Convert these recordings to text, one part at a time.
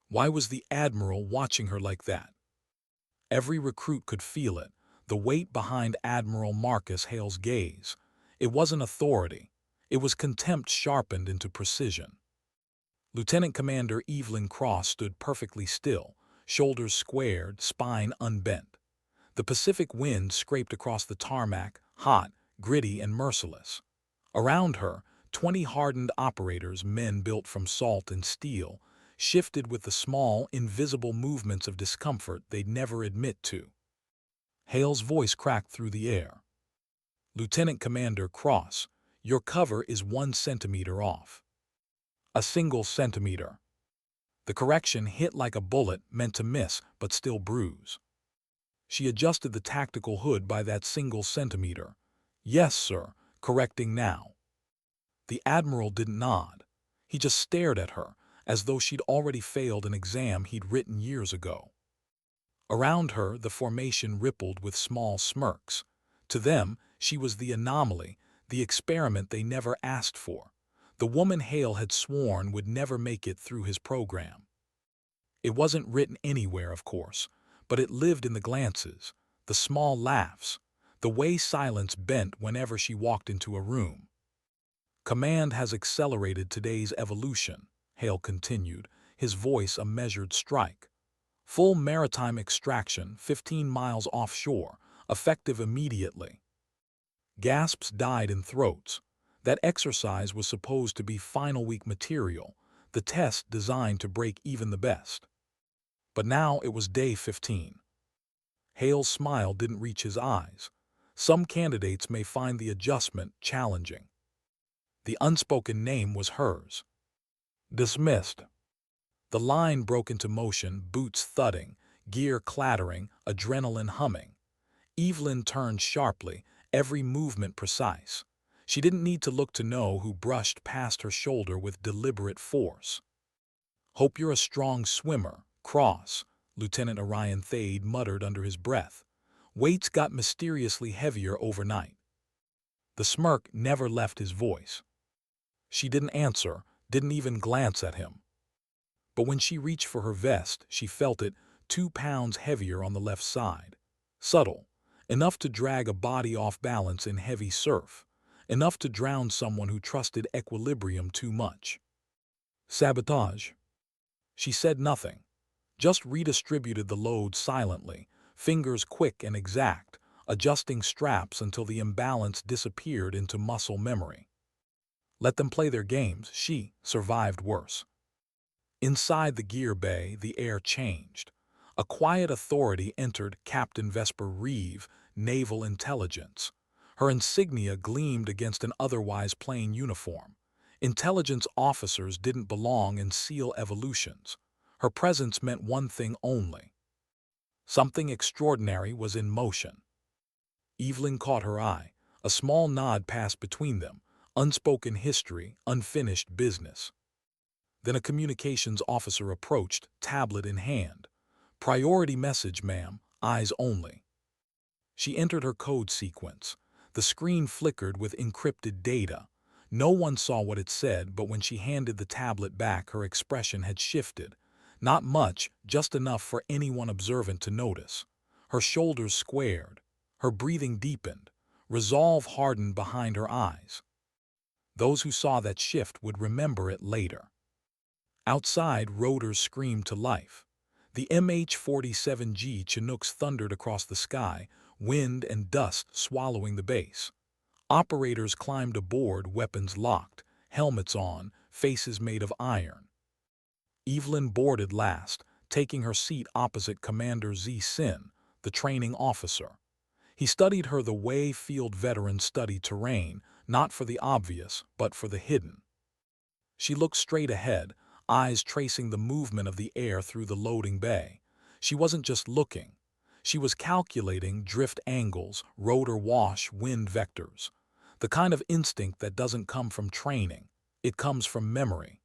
Why was the Admiral watching her like that? Every recruit could feel it, the weight behind Admiral Marcus Hale's gaze. It wasn't authority. It was contempt sharpened into precision. Lieutenant Commander Evelyn Cross stood perfectly still, shoulders squared, spine unbent. The Pacific wind scraped across the tarmac, hot, gritty, and merciless. Around her, 20 hardened operators, men built from salt and steel, shifted with the small, invisible movements of discomfort they'd never admit to. Hale's voice cracked through the air. Lieutenant Commander Cross, your cover is 1 centimeter off. A single centimeter. The correction hit like a bullet meant to miss but still bruise. She adjusted the tactical hood by that single centimeter. Yes, sir, correcting now. The Admiral didn't nod. He just stared at her, as though she'd already failed an exam he'd written years ago. Around her, the formation rippled with small smirks. To them, she was the anomaly, the experiment they never asked for, the woman Hale had sworn would never make it through his program. It wasn't written anywhere, of course, but it lived in the glances, the small laughs, the way silence bent whenever she walked into a room. Command has accelerated today's evolution, Hale continued, his voice a measured strike. Full maritime extraction 15 miles offshore, effective immediately. Gasps died in throats. That exercise was supposed to be final week material, the test designed to break even the best. But now it was day 15. Hale's smile didn't reach his eyes. Some candidates may find the adjustment challenging. The unspoken name was hers. Dismissed. The line broke into motion, boots thudding, gear clattering, adrenaline humming. Evelyn turned sharply, every movement precise. She didn't need to look to know who brushed past her shoulder with deliberate force. Hope you're a strong swimmer, Cross, Lieutenant Orion Thade muttered under his breath. Weights got mysteriously heavier overnight. The smirk never left his voice. She didn't answer, didn't even glance at him. But when she reached for her vest, she felt it 2 pounds heavier on the left side. Subtle, enough to drag a body off balance in heavy surf, enough to drown someone who trusted equilibrium too much. Sabotage. She said nothing, just redistributed the load silently, fingers quick and exact, adjusting straps until the imbalance disappeared into muscle memory. Let them play their games, she survived worse. Inside the gear bay, the air changed. A quiet authority entered, Captain Vesper Reeve, Naval Intelligence. Her insignia gleamed against an otherwise plain uniform. Intelligence officers didn't belong in SEAL evolutions. Her presence meant one thing only. Something extraordinary was in motion. Evelyn caught her eye. A small nod passed between them. Unspoken history, unfinished business. Then a communications officer approached, tablet in hand. Priority message, ma'am, eyes only. She entered her code sequence. The screen flickered with encrypted data. No one saw what it said, but when she handed the tablet back, her expression had shifted. Not much, just enough for anyone observant to notice. Her shoulders squared. Her breathing deepened. Resolve hardened behind her eyes. Those who saw that shift would remember it later. Outside, rotors screamed to life. The MH-47G Chinooks thundered across the sky, wind and dust swallowing the base. Operators climbed aboard, weapons locked, helmets on, faces made of iron. Evelyn boarded last, taking her seat opposite Commander Z. Sin, the training officer. He studied her the way field veterans study terrain, not for the obvious, but for the hidden. She looked straight ahead, eyes tracing the movement of the air through the loading bay. She wasn't just looking. She was calculating drift angles, rotor wash, wind vectors. The kind of instinct that doesn't come from training. It comes from memory.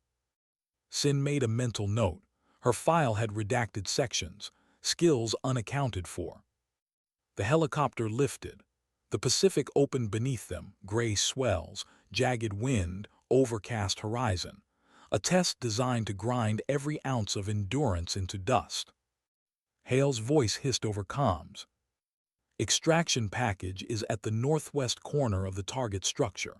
Sin made a mental note. Her file had redacted sections, skills unaccounted for. The helicopter lifted. The Pacific opened beneath them, gray swells, jagged wind, overcast horizon. a test designed to grind every ounce of endurance into dust. Hale's voice hissed over comms. Extraction package is at the northwest corner of the target structure.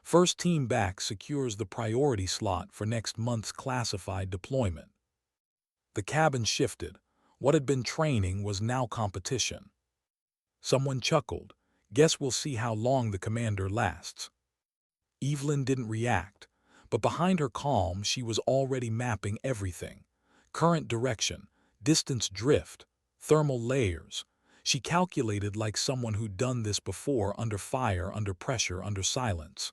First team back secures the priority slot for next month's classified deployment. The cabin shifted. What had been training was now competition. Someone chuckled. Guess we'll see how long the commander lasts. Evelyn didn't react, but behind her calm she was already mapping everything. Current direction, distance drift, thermal layers. She calculated like someone who'd done this before, under fire, under pressure, under silence.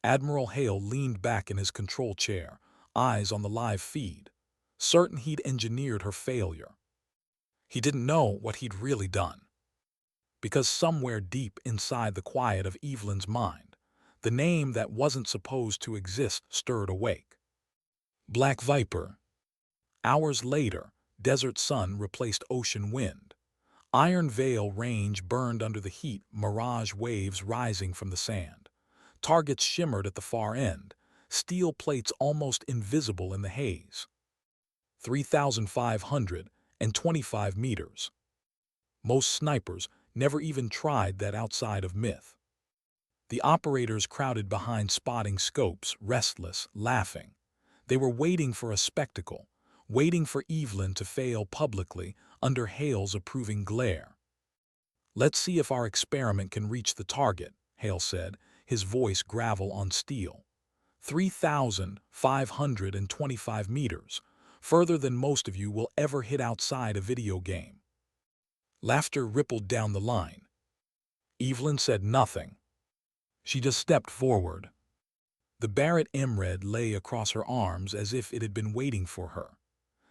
Admiral Hale leaned back in his control chair, eyes on the live feed, certain he'd engineered her failure. He didn't know what he'd really done. Because somewhere deep inside the quiet of Evelyn's mind, the name that wasn't supposed to exist stirred awake. Black Viper. Hours later, desert sun replaced ocean wind. Iron Veil Range burned under the heat, mirage waves rising from the sand. Targets shimmered at the far end, steel plates almost invisible in the haze. 3,525 meters. Most snipers never even tried that outside of myth. The operators crowded behind spotting scopes, restless, laughing. They were waiting for a spectacle, waiting for Evelyn to fail publicly under Hale's approving glare. "Let's see if our experiment can reach the target," Hale said, his voice gravel on steel. 3,525 meters, further than most of you will ever hit outside a video game. Laughter rippled down the line. Evelyn said nothing. She just stepped forward. The Barrett MRED lay across her arms as if it had been waiting for her.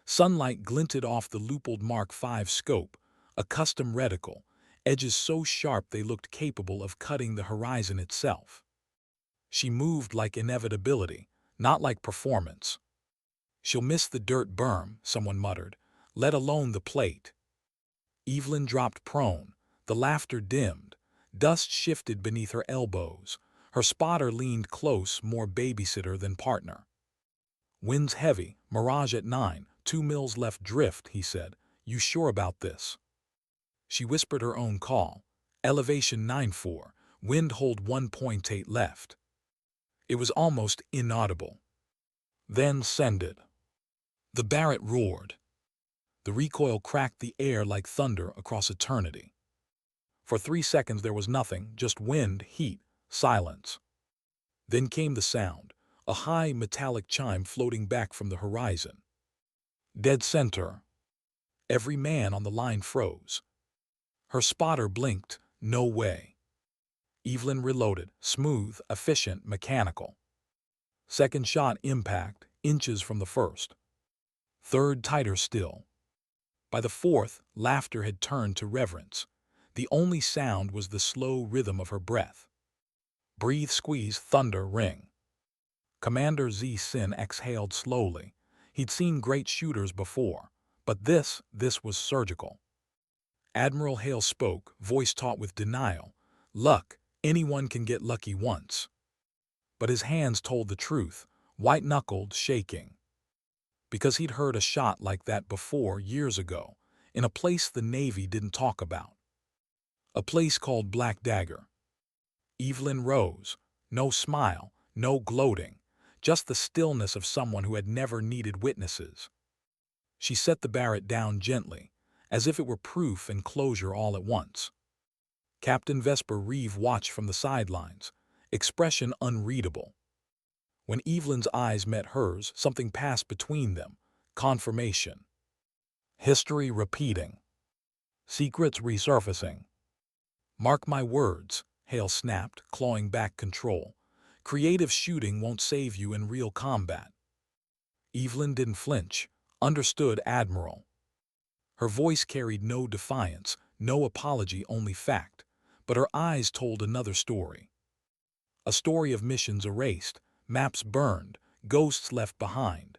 Sunlight glinted off the loopled Mark V scope, a custom reticle, edges so sharp they looked capable of cutting the horizon itself. She moved like inevitability, not like performance. "She'll miss the dirt berm," someone muttered, "let alone the plate." Evelyn dropped prone. The laughter dimmed. Dust shifted beneath her elbows. Her spotter leaned close, more babysitter than partner. "Wind's heavy, mirage at 9, 2 mils left drift," he said. "You sure about this?" She whispered her own call. "Elevation 94, wind hold 1.8 left." It was almost inaudible. "Then send it." The Barrett roared. The recoil cracked the air like thunder across eternity. For 3 seconds there was nothing, just wind, heat, silence. Then came the sound, a high metallic chime floating back from the horizon. "Dead center." Every man on the line froze. Her spotter blinked. No way. Evelyn reloaded, smooth, efficient, mechanical. Second shot impact, inches from the first. Third tighter still. By the fourth, laughter had turned to reverence. The only sound was the slow rhythm of her breath. Breathe, squeeze, thunder, ring. Commander Z-Sin exhaled slowly. He'd seen great shooters before, but this was surgical. Admiral Hale spoke, voice taut with denial. "Luck, anyone can get lucky once." But his hands told the truth, white-knuckled, shaking. Because he'd heard a shot like that before, years ago, in a place the Navy didn't talk about. A place called Black Dagger. Evelyn rose. No smile, no gloating, just the stillness of someone who had never needed witnesses. She set the Barrett down gently, as if it were proof and closure all at once. Captain Vesper Reeve watched from the sidelines, expression unreadable. When Evelyn's eyes met hers, something passed between them. Confirmation. History repeating. Secrets resurfacing. "Mark my words," Hale snapped, clawing back control. "Creative shooting won't save you in real combat." Evelyn didn't flinch. Understood, Admiral. Her voice carried no defiance, no apology, only fact. But her eyes told another story. A story of missions erased, maps burned, ghosts left behind.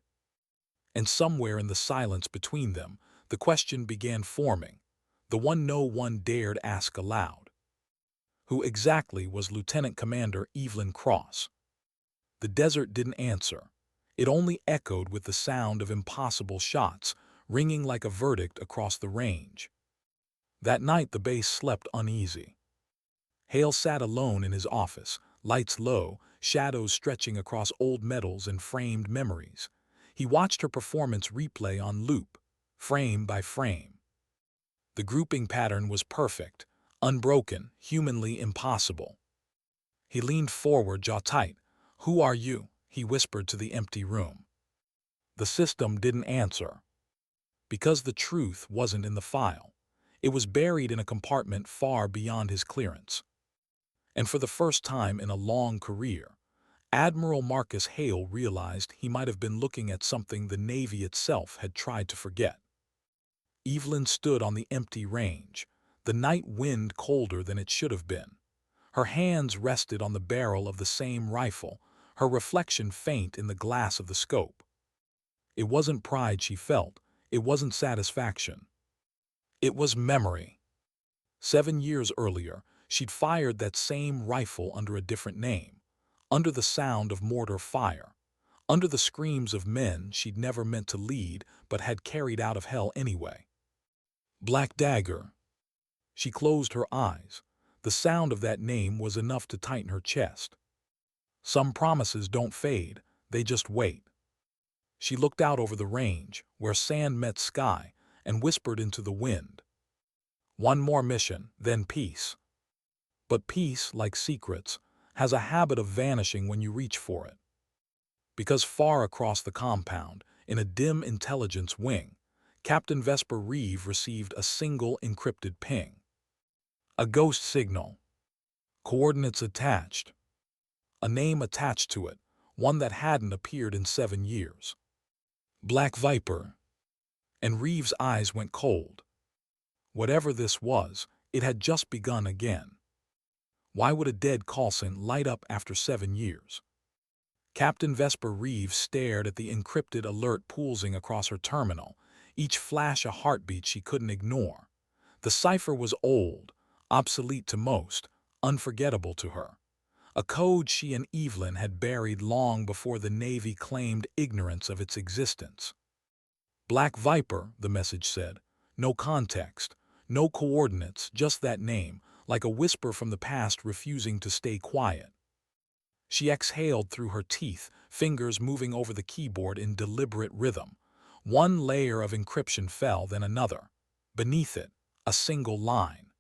And somewhere in the silence between them, the question began forming, the one no one dared ask aloud. Who exactly was Lieutenant Commander Evelyn Cross? The desert didn't answer. It only echoed with the sound of impossible shots, ringing like a verdict across the range. That night the base slept uneasy. Hale sat alone in his office, lights low, shadows stretching across old medals and framed memories. He watched her performance replay on loop, frame by frame. The grouping pattern was perfect, unbroken, humanly impossible. He leaned forward, jaw tight. "Who are you?" he whispered to the empty room. The system didn't answer. Because the truth wasn't in the file. It was buried in a compartment far beyond his clearance. And for the first time in a long career, Admiral Marcus Hale realized he might have been looking at something the Navy itself had tried to forget. Evelyn stood on the empty range, the night wind colder than it should have been. Her hands rested on the barrel of the same rifle, her reflection faint in the glass of the scope. It wasn't pride she felt, it wasn't satisfaction. It was memory. 7 years earlier, she'd fired that same rifle under a different name, under the sound of mortar fire, under the screams of men she'd never meant to lead but had carried out of hell anyway. Black Dagger. She closed her eyes. The sound of that name was enough to tighten her chest. Some promises don't fade, they just wait. She looked out over the range, where sand met sky, and whispered into the wind. One more mission, then peace. But peace, like secrets, has a habit of vanishing when you reach for it. Because far across the compound, in a dim intelligence wing, Captain Vesper Reeve received a single encrypted ping. A ghost signal. Coordinates attached. A name attached to it, one that hadn't appeared in 7 years. Black Viper. And Reeve's eyes went cold. Whatever this was, it had just begun again. Why would a dead Coulson light up after 7 years? Captain Vesper Reeve stared at the encrypted alert pulsing across her terminal, each flash a heartbeat she couldn't ignore. The cipher was old, obsolete to most, unforgettable to her. A code she and Evelyn had buried long before the Navy claimed ignorance of its existence. Black Viper, the message said. No context, no coordinates, just that name, like a whisper from the past refusing to stay quiet. She exhaled through her teeth, fingers moving over the keyboard in deliberate rhythm. One layer of encryption fell, then another. Beneath it, a single line.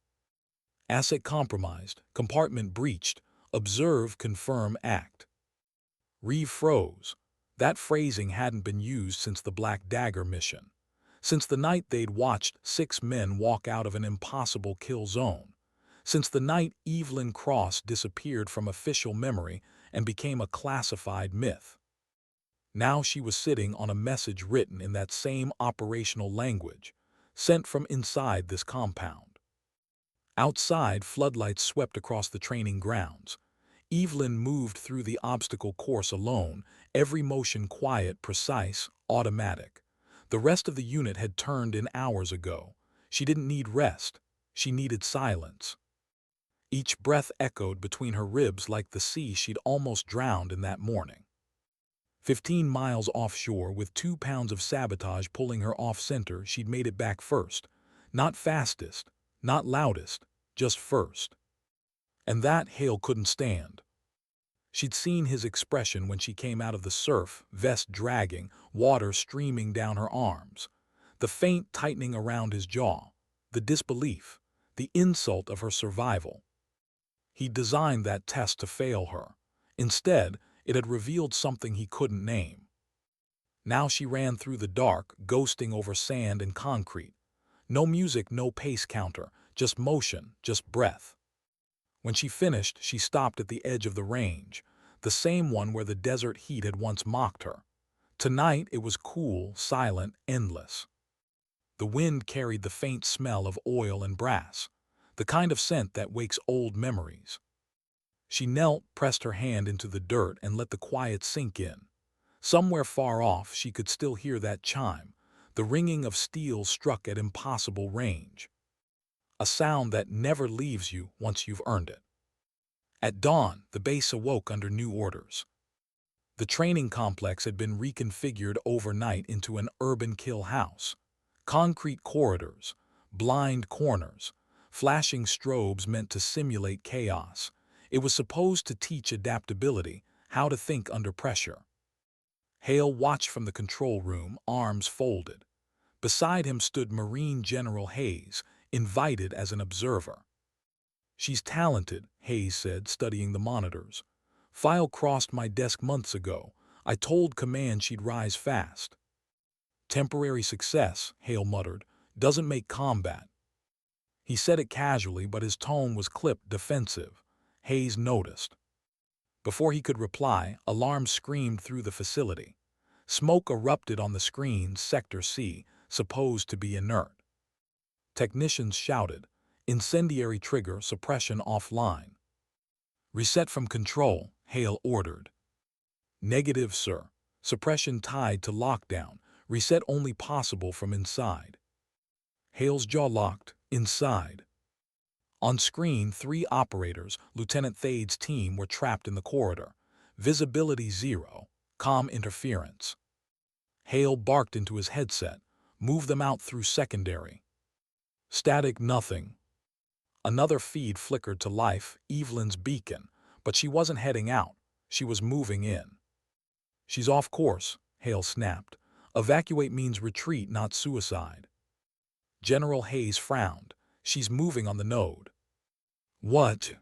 Asset compromised, compartment breached, observe, confirm, act. Reeve froze. That phrasing hadn't been used since the Black Dagger mission. Since the night they'd watched 6 men walk out of an impossible kill zone. Since the night Evelyn Cross disappeared from official memory and became a classified myth. Now she was sitting on a message written in that same operational language, sent from inside this compound. Outside, floodlights swept across the training grounds. Evelyn moved through the obstacle course alone, every motion quiet, precise, automatic. The rest of the unit had turned in hours ago. She didn't need rest. She needed silence. Each breath echoed between her ribs like the sea she'd almost drowned in that morning. 15 miles offshore, with 2 pounds of sabotage pulling her off-center, she'd made it back first. Not fastest, not loudest, just first. And that Hale couldn't stand. She'd seen his expression when she came out of the surf, vest dragging, water streaming down her arms. The faint tightening around his jaw, the disbelief, the insult of her survival. He'd designed that test to fail her. Instead, it had revealed something he couldn't name. Now she ran through the dark, ghosting over sand and concrete. No music, no pace counter, just motion, just breath. When she finished, she stopped at the edge of the range, the same one where the desert heat had once mocked her. Tonight it was cool, silent, endless. The wind carried the faint smell of oil and brass, the kind of scent that wakes old memories. She knelt, pressed her hand into the dirt, and let the quiet sink in. Somewhere far off she could still hear that chime, the ringing of steel struck at impossible range. A sound that never leaves you once you've earned it. At dawn, the base awoke under new orders. The training complex had been reconfigured overnight into an urban kill house. Concrete corridors, blind corners, flashing strobes meant to simulate chaos. It was supposed to teach adaptability, how to think under pressure. Hale watched from the control room, arms folded. Beside him stood Marine General Hayes, invited as an observer. "She's talented," Hayes said, studying the monitors. "File crossed my desk months ago. I told command she'd rise fast." "Temporary success," Hale muttered, "doesn't make combat." He said it casually, but his tone was clipped, defensive. Hayes noticed. Before he could reply, alarms screamed through the facility. Smoke erupted on the screens, Sector C, supposed to be inert. Technicians shouted, "Incendiary trigger, suppression offline." "Reset from control," Hale ordered. "Negative, sir. Suppression tied to lockdown. Reset only possible from inside." Hale's jaw locked. Inside. On screen, 3 operators, Lieutenant Thade's team, were trapped in the corridor. Visibility 0. Comm interference. Hale barked into his headset. "Move them out through secondary." Static nothing. Another feed flickered to life, Evelyn's beacon, but she wasn't heading out. She was moving in. "She's off course," Hale snapped. "Evacuate means retreat, not suicide." General Hayes frowned. "She's moving on the node." "What?"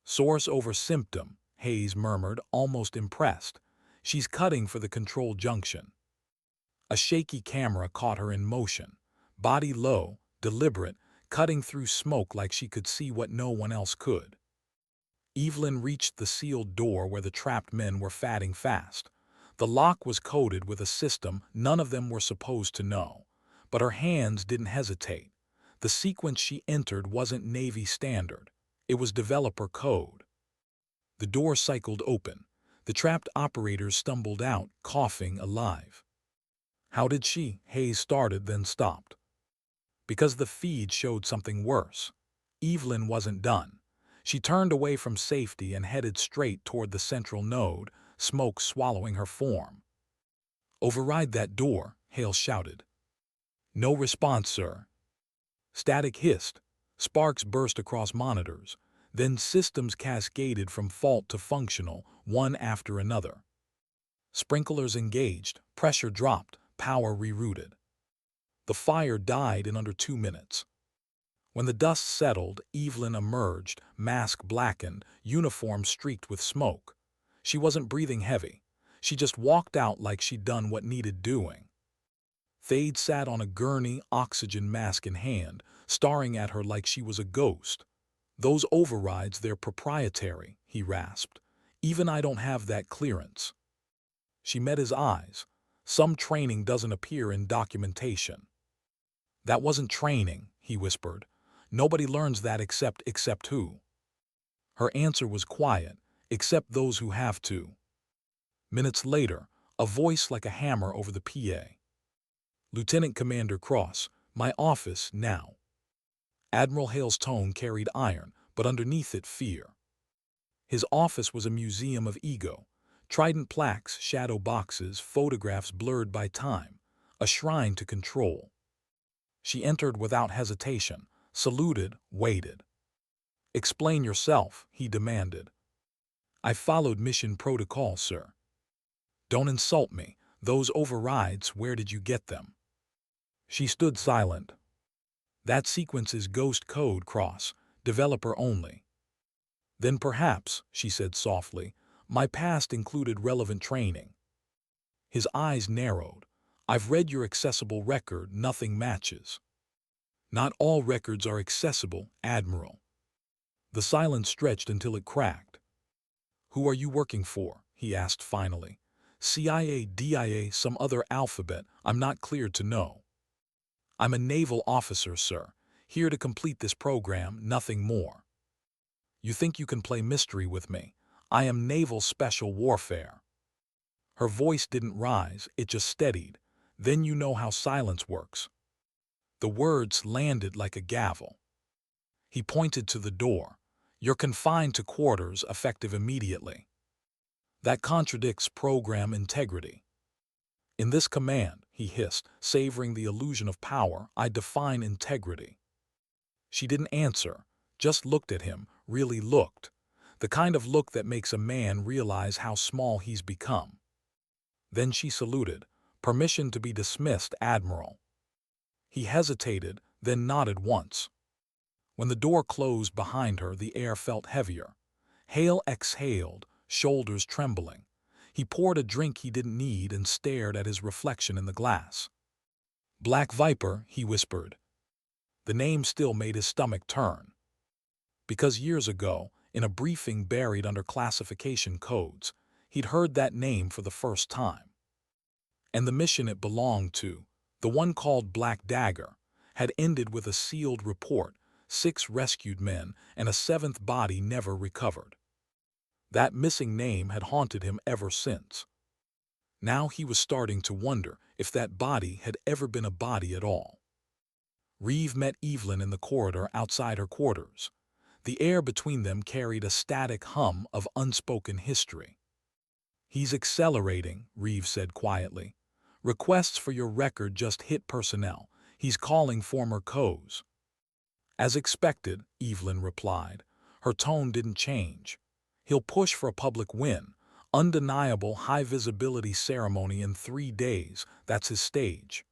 "Source over symptom," Hayes murmured, almost impressed. "She's cutting for the control junction." A shaky camera caught her in motion. Body low, deliberate, cutting through smoke like she could see what no one else could. Evelyn reached the sealed door where the trapped men were fatting fast. The lock was coded with a system none of them were supposed to know. But her hands didn't hesitate. The sequence she entered wasn't Navy standard. It was developer code. The door cycled open. The trapped operators stumbled out, coughing, alive. "How did she?" Hayes started, then stopped. Because the feed showed something worse. Evelyn wasn't done. She turned away from safety and headed straight toward the central node, smoke swallowing her form. "Override that door," Hale shouted. "No response, sir." Static hissed. Sparks burst across monitors. Then systems cascaded from fault to functional, one after another. Sprinklers engaged, pressure dropped, power rerouted. The fire died in under 2 minutes. When the dust settled, Evelyn emerged, mask blackened, uniform streaked with smoke. She wasn't breathing heavy. She just walked out like she'd done what needed doing. Thade sat on a gurney, oxygen mask in hand, staring at her like she was a ghost. "Those overrides, they're proprietary," he rasped. "Even I don't have that clearance." She met his eyes. "Some training doesn't appear in documentation." "That wasn't training," he whispered. "Nobody learns that except who?" Her answer was quiet, "Except those who have to." Minutes later, a voice like a hammer over the PA. "Lieutenant Commander Cross, my office now." Admiral Hale's tone carried iron, but underneath it fear. His office was a museum of ego. Trident plaques, shadow boxes, photographs blurred by time. A shrine to control. She entered without hesitation, saluted, waited. "Explain yourself," he demanded. "I followed mission protocol, sir." "Don't insult me. Those overrides, where did you get them?" She stood silent. "That sequence is ghost code, Cross, developer only." "Then perhaps," she said softly, "my past included relevant training." His eyes narrowed. "I've read your accessible record, nothing matches." "Not all records are accessible, Admiral." The silence stretched until it cracked. "Who are you working for?" he asked finally. "CIA, DIA, some other alphabet, I'm not cleared to know." "I'm a naval officer, sir, here to complete this program, nothing more." "You think you can play mystery with me? I am Naval Special Warfare." Her voice didn't rise, it just steadied. "Then you know how silence works." The words landed like a gavel. He pointed to the door. "You're confined to quarters, effective immediately." That contradicts program integrity. In this command, he hissed, savoring the illusion of power, I define integrity. She didn't answer, just looked at him, really looked. The kind of look that makes a man realize how small he's become. Then she saluted, permission to be dismissed, Admiral. He hesitated, then nodded once. When the door closed behind her, the air felt heavier. Hale exhaled, shoulders trembling. He poured a drink he didn't need and stared at his reflection in the glass. Black Viper, he whispered. The name still made his stomach turn. Because years ago, in a briefing buried under classification codes, he'd heard that name for the first time. And the mission it belonged to, the one called Black Dagger, had ended with a sealed report, 6 rescued men, and a 7th body never recovered. That missing name had haunted him ever since. Now he was starting to wonder if that body had ever been a body at all. Reeve met Evelyn in the corridor outside her quarters. The air between them carried a static hum of unspoken history. He's accelerating, Reeve said quietly. Requests for your record just hit personnel. He's calling former co's. As expected, Evelyn replied. Her tone didn't change. He'll push for a public win. Undeniable high-visibility ceremony in 3 days. That's his stage.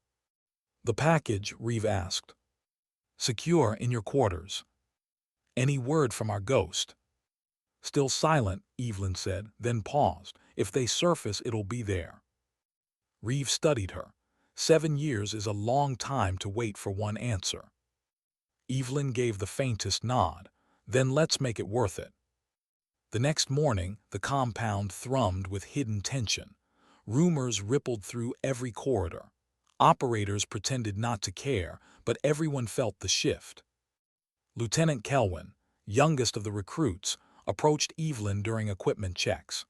The package, Reeve asked. Secure in your quarters. Any word from our ghost? Still silent, Evelyn said, then paused. If they surface, it'll be there. Reeve studied her. 7 years is a long time to wait for one answer. Evelyn gave the faintest nod. Then let's make it worth it. The next morning, the compound thrummed with hidden tension. Rumors rippled through every corridor. Operators pretended not to care, but everyone felt the shift. Lieutenant Kelwin, youngest of the recruits, approached Evelyn during equipment checks.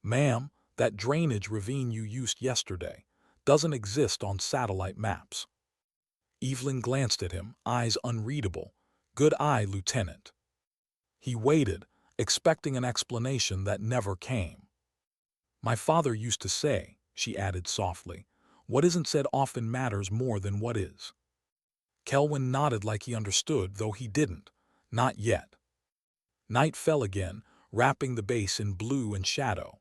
Ma'am, that drainage ravine you used yesterday doesn't exist on satellite maps. Evelyn glanced at him, eyes unreadable. Good eye, Lieutenant. He waited, expecting an explanation that never came. My father used to say, she added softly, what isn't said often matters more than what is. Kelwin nodded like he understood, though he didn't. Not yet. Night fell again, wrapping the base in blue and shadow.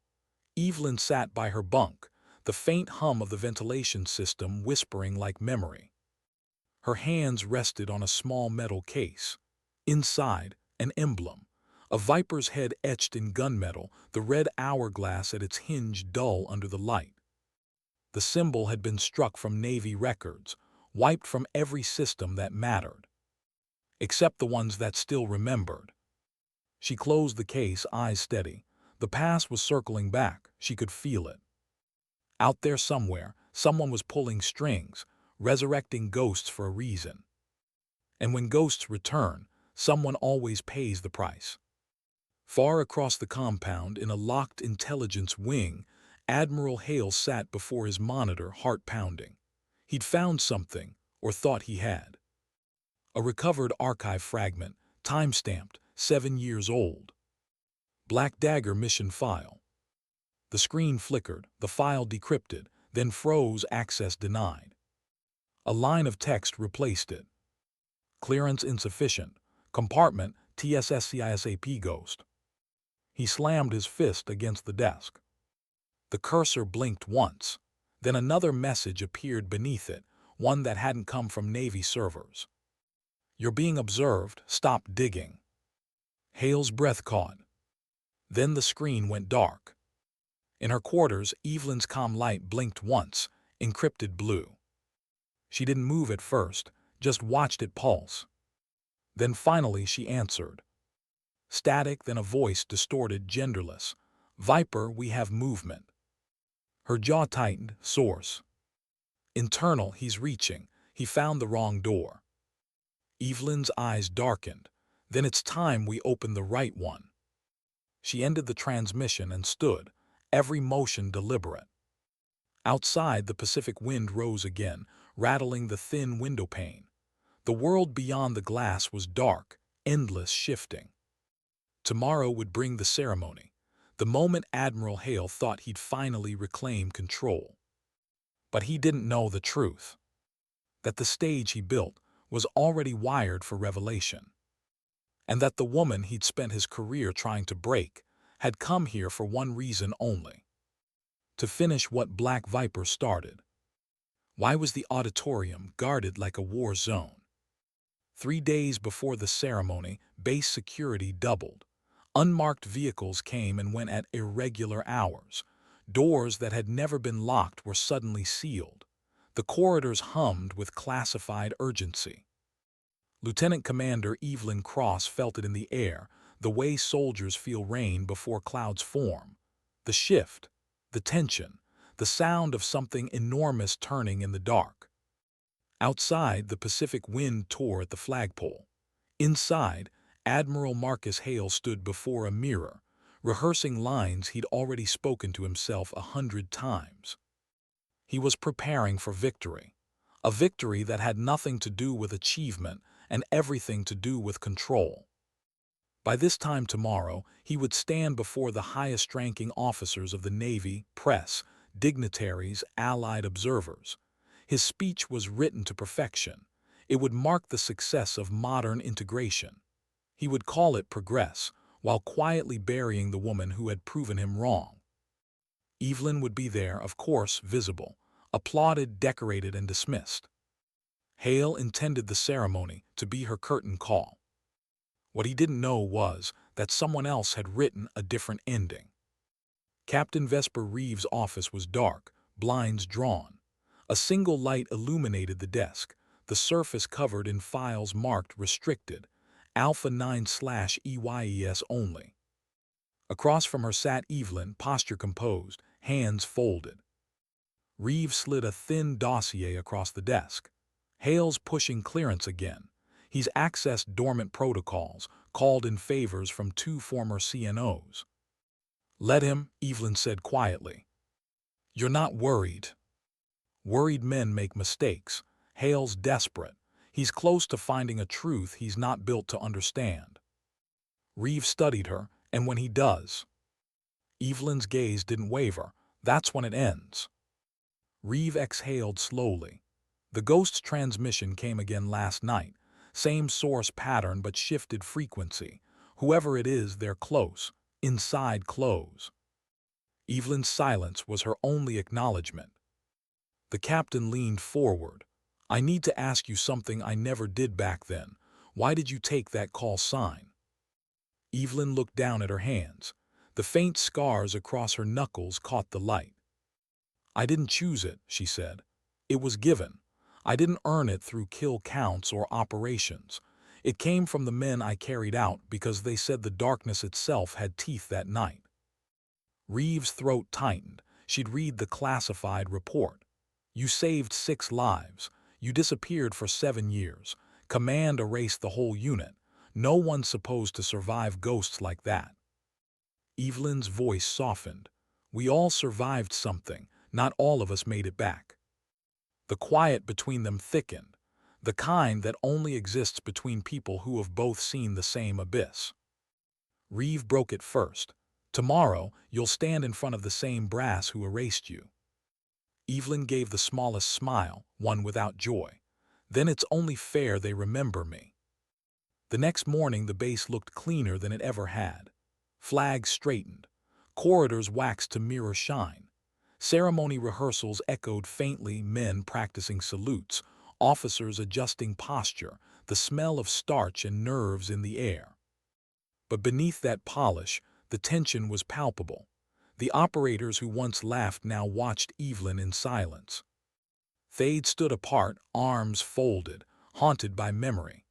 Evelyn sat by her bunk, the faint hum of the ventilation system whispering like memory. Her hands rested on a small metal case. Inside, an emblem. A viper's head etched in gunmetal, the red hourglass at its hinge dull under the light. The symbol had been struck from Navy records, wiped from every system that mattered. Except the ones that still remembered. She closed the case, eyes steady. The past was circling back, she could feel it. Out there somewhere, someone was pulling strings, resurrecting ghosts for a reason. And when ghosts return, someone always pays the price. Far across the compound, in a locked intelligence wing, Admiral Hale sat before his monitor, heart pounding. He'd found something, or thought he had. A recovered archive fragment, time-stamped, 7 years old. Black Dagger mission file. The screen flickered, the file decrypted, then froze, access denied. A line of text replaced it. Clearance insufficient. Compartment TSSCISAP ghost. He slammed his fist against the desk. The cursor blinked once. Then another message appeared beneath it, one that hadn't come from Navy servers. You're being observed, stop digging. Hale's breath caught. Then the screen went dark. In her quarters, Evelyn's comm light blinked once, encrypted blue. She didn't move at first, just watched it pulse. Then finally she answered. Static, then a voice distorted, genderless. Viper, we have movement. Her jaw tightened, source. Internal, he's reaching. He found the wrong door. Evelyn's eyes darkened. Then it's time we open the right one. She ended the transmission and stood, every motion deliberate. Outside, the Pacific wind rose again, rattling the thin window pane. The world beyond the glass was dark, endless, shifting. Tomorrow would bring the ceremony. the moment Admiral Hale thought he'd finally reclaimed control. But he didn't know the truth, that the stage he built was already wired for revelation, and that the woman he'd spent his career trying to break had come here for one reason only: to finish what Black Viper started. Why was the auditorium guarded like a war zone? 3 days before the ceremony, base security doubled. Unmarked vehicles came and went at irregular hours. Doors that had never been locked were suddenly sealed. The corridors hummed with classified urgency. Lieutenant Commander Evelyn Cross felt it in the air, the way soldiers feel rain before clouds form. The shift, the tension, the sound of something enormous turning in the dark. Outside, the Pacific wind tore at the flagpole. Inside, Admiral Marcus Hale stood before a mirror, rehearsing lines he'd already spoken to himself 100 times. He was preparing for victory, a victory that had nothing to do with achievement and everything to do with control. By this time tomorrow, he would stand before the highest-ranking officers of the Navy, press, dignitaries, allied observers. His speech was written to perfection. It would mark the success of modern integration. He would call it progress, while quietly burying the woman who had proven him wrong. Evelyn would be there, of course, visible, applauded, decorated, and dismissed. Hale intended the ceremony to be her curtain call. What he didn't know was that someone else had written a different ending. Captain Vesper Reeve's office was dark, blinds drawn. A single light illuminated the desk, the surface covered in files marked Restricted, Alpha 9/EYES only. Across from her sat Evelyn, posture composed, hands folded. Reeve slid a thin dossier across the desk. Hale's pushing clearance again. He's accessed dormant protocols, called in favors from 2 former CNOs. Let him, Evelyn said quietly. You're not worried. Worried men make mistakes. Hale's desperate. He's close to finding a truth he's not built to understand. Reeve studied her, and when he does, Evelyn's gaze didn't waver. That's when it ends. Reeve exhaled slowly. The ghost's transmission came again last night. Same source pattern but shifted frequency. Whoever it is, they're close. Inside close. Evelyn's silence was her only acknowledgement. The captain leaned forward. I need to ask you something I never did back then. Why did you take that call sign? Evelyn looked down at her hands. The faint scars across her knuckles caught the light. I didn't choose it, she said. It was given. I didn't earn it through kill counts or operations. It came from the men I carried out because they said the darkness itself had teeth that night. Reeve's throat tightened. She'd read the classified report. You saved 6 lives. You disappeared for 7 years. Command erased the whole unit. No one's supposed to survive ghosts like that. Evelyn's voice softened. We all survived something. Not all of us made it back. The quiet between them thickened, the kind that only exists between people who have both seen the same abyss. Reeve broke it first. Tomorrow, you'll stand in front of the same brass who erased you. Evelyn gave the smallest smile, one without joy. Then it's only fair they remember me. The next morning, the base looked cleaner than it ever had. Flags straightened. Corridors waxed to mirror shine. Ceremony rehearsals echoed faintly, men practicing salutes, officers adjusting posture, the smell of starch and nerves in the air. But beneath that polish, the tension was palpable. The operators who once laughed now watched Evelyn in silence. Thade stood apart, arms folded, haunted by memory.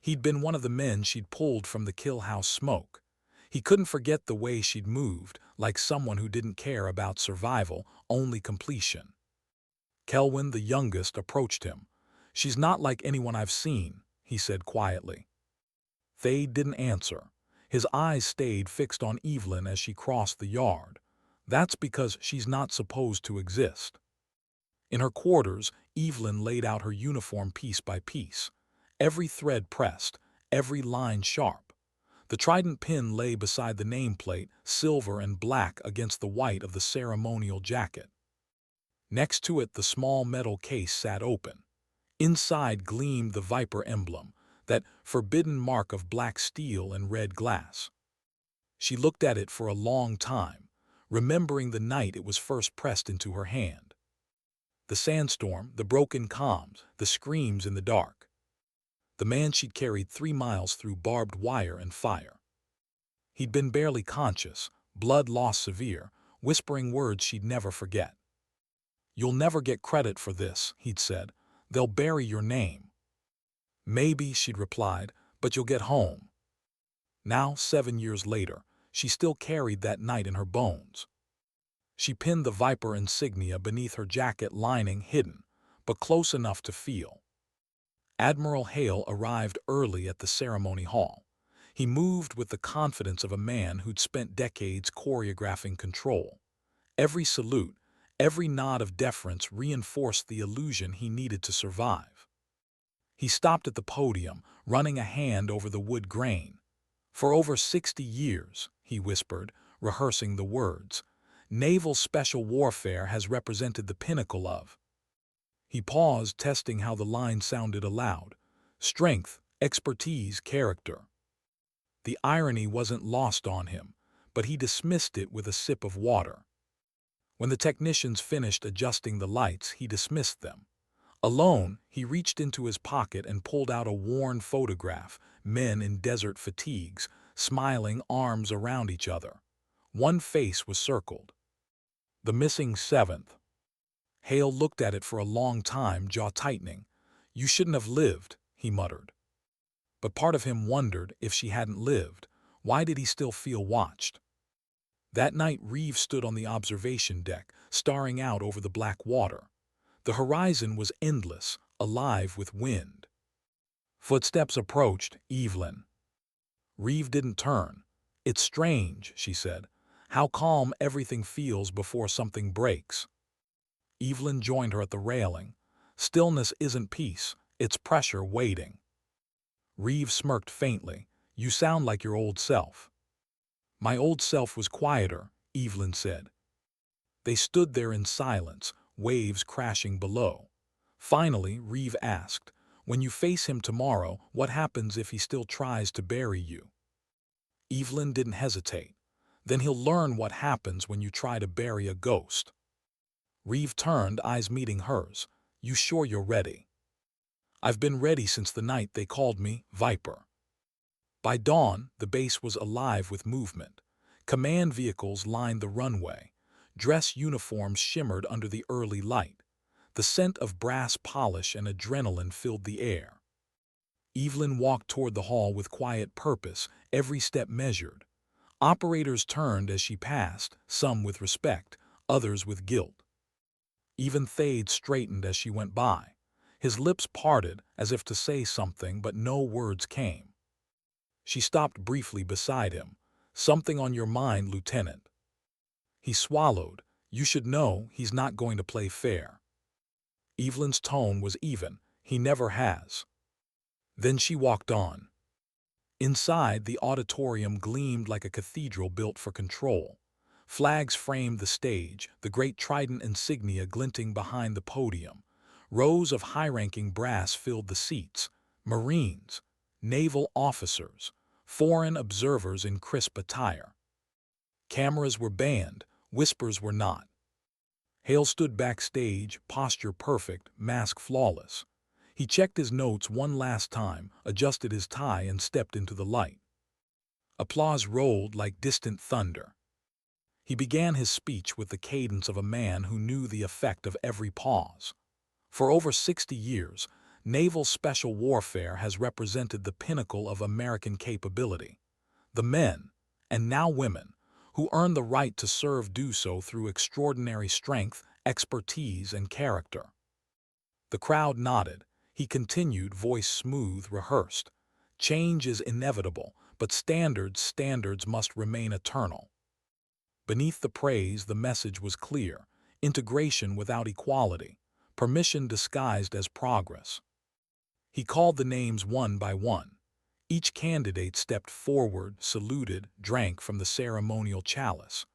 He'd been one of the men she'd pulled from the kill house smoke. He couldn't forget the way she'd moved, like someone who didn't care about survival, only completion. Kelwyn, the youngest, approached him. She's not like anyone I've seen, he said quietly. Thade didn't answer. His eyes stayed fixed on Evelyn as she crossed the yard. That's because she's not supposed to exist. In her quarters, Evelyn laid out her uniform piece by piece. Every thread pressed, every line sharp. The trident pin lay beside the nameplate, silver and black against the white of the ceremonial jacket. Next to it, the small metal case sat open. Inside gleamed the Viper emblem, that forbidden mark of black steel and red glass. She looked at it for a long time, remembering the night it was first pressed into her hand. The sandstorm, the broken comms, the screams in the dark. The man she'd carried 3 miles through barbed wire and fire. He'd been barely conscious, blood loss severe, whispering words she'd never forget. "You'll never get credit for this," he'd said. "They'll bury your name." "Maybe," she'd replied, "but you'll get home." Now, 7 years later, she still carried that night in her bones. She pinned the Viper insignia beneath her jacket lining, hidden, but close enough to feel. Admiral Hale arrived early at the ceremony hall. He moved with the confidence of a man who'd spent decades choreographing control. Every salute, every nod of deference reinforced the illusion he needed to survive. He stopped at the podium, running a hand over the wood grain. "For over 60 years," he whispered, rehearsing the words, "naval special warfare has represented the pinnacle of—" He paused, testing how the line sounded aloud. Strength, expertise, character. The irony wasn't lost on him, but he dismissed it with a sip of water. When the technicians finished adjusting the lights, he dismissed them. Alone, he reached into his pocket and pulled out a worn photograph, men in desert fatigues, smiling, arms around each other. One face was circled. The missing 7th. Hale looked at it for a long time, jaw tightening. "You shouldn't have lived," he muttered. But part of him wondered, if she hadn't lived, why did he still feel watched? That night, Reeve stood on the observation deck, staring out over the black water. The horizon was endless, alive with wind. Footsteps approached. "Evelyn." Reeve didn't turn. "It's strange," she said, "how calm everything feels before something breaks." Evelyn joined her at the railing. "Stillness isn't peace, it's pressure waiting." Reeve smirked faintly. "You sound like your old self." "My old self was quieter," Evelyn said. They stood there in silence, waves crashing below. Finally, Reeve asked, "When you face him tomorrow, what happens if he still tries to bury you?" Evelyn didn't hesitate. "Then he'll learn what happens when you try to bury a ghost." Reeve turned, eyes meeting hers. "You sure you're ready?" "I've been ready since the night they called me Viper." By dawn, the base was alive with movement. Command vehicles lined the runway. Dress uniforms shimmered under the early light. The scent of brass polish and adrenaline filled the air. Evelyn walked toward the hall with quiet purpose, every step measured. Operators turned as she passed, some with respect, others with guilt. Even Thade straightened as she went by. His lips parted as if to say something, but no words came. She stopped briefly beside him. "Something on your mind, Lieutenant?" He swallowed. "You should know he's not going to play fair." Evelyn's tone was even. "He never has." Then she walked on. Inside, the auditorium gleamed like a cathedral built for control. Flags framed the stage, the great trident insignia glinting behind the podium. Rows of high-ranking brass filled the seats. Marines, naval officers, foreign observers in crisp attire. Cameras were banned, whispers were not. Hale stood backstage, posture perfect, mask flawless. He checked his notes one last time, adjusted his tie, and stepped into the light. Applause rolled like distant thunder. He began his speech with the cadence of a man who knew the effect of every pause. For over 60 years, naval special warfare has represented the pinnacle of American capability. The men, and now women, who earn the right to serve do so through extraordinary strength, expertise, and character. The crowd nodded. He continued, voice smooth, rehearsed. "Change is inevitable, but standards must remain eternal." Beneath the praise, the message was clear. Integration without equality. Permission disguised as progress. He called the names one by one. Each candidate stepped forward, saluted, drank from the ceremonial chalice.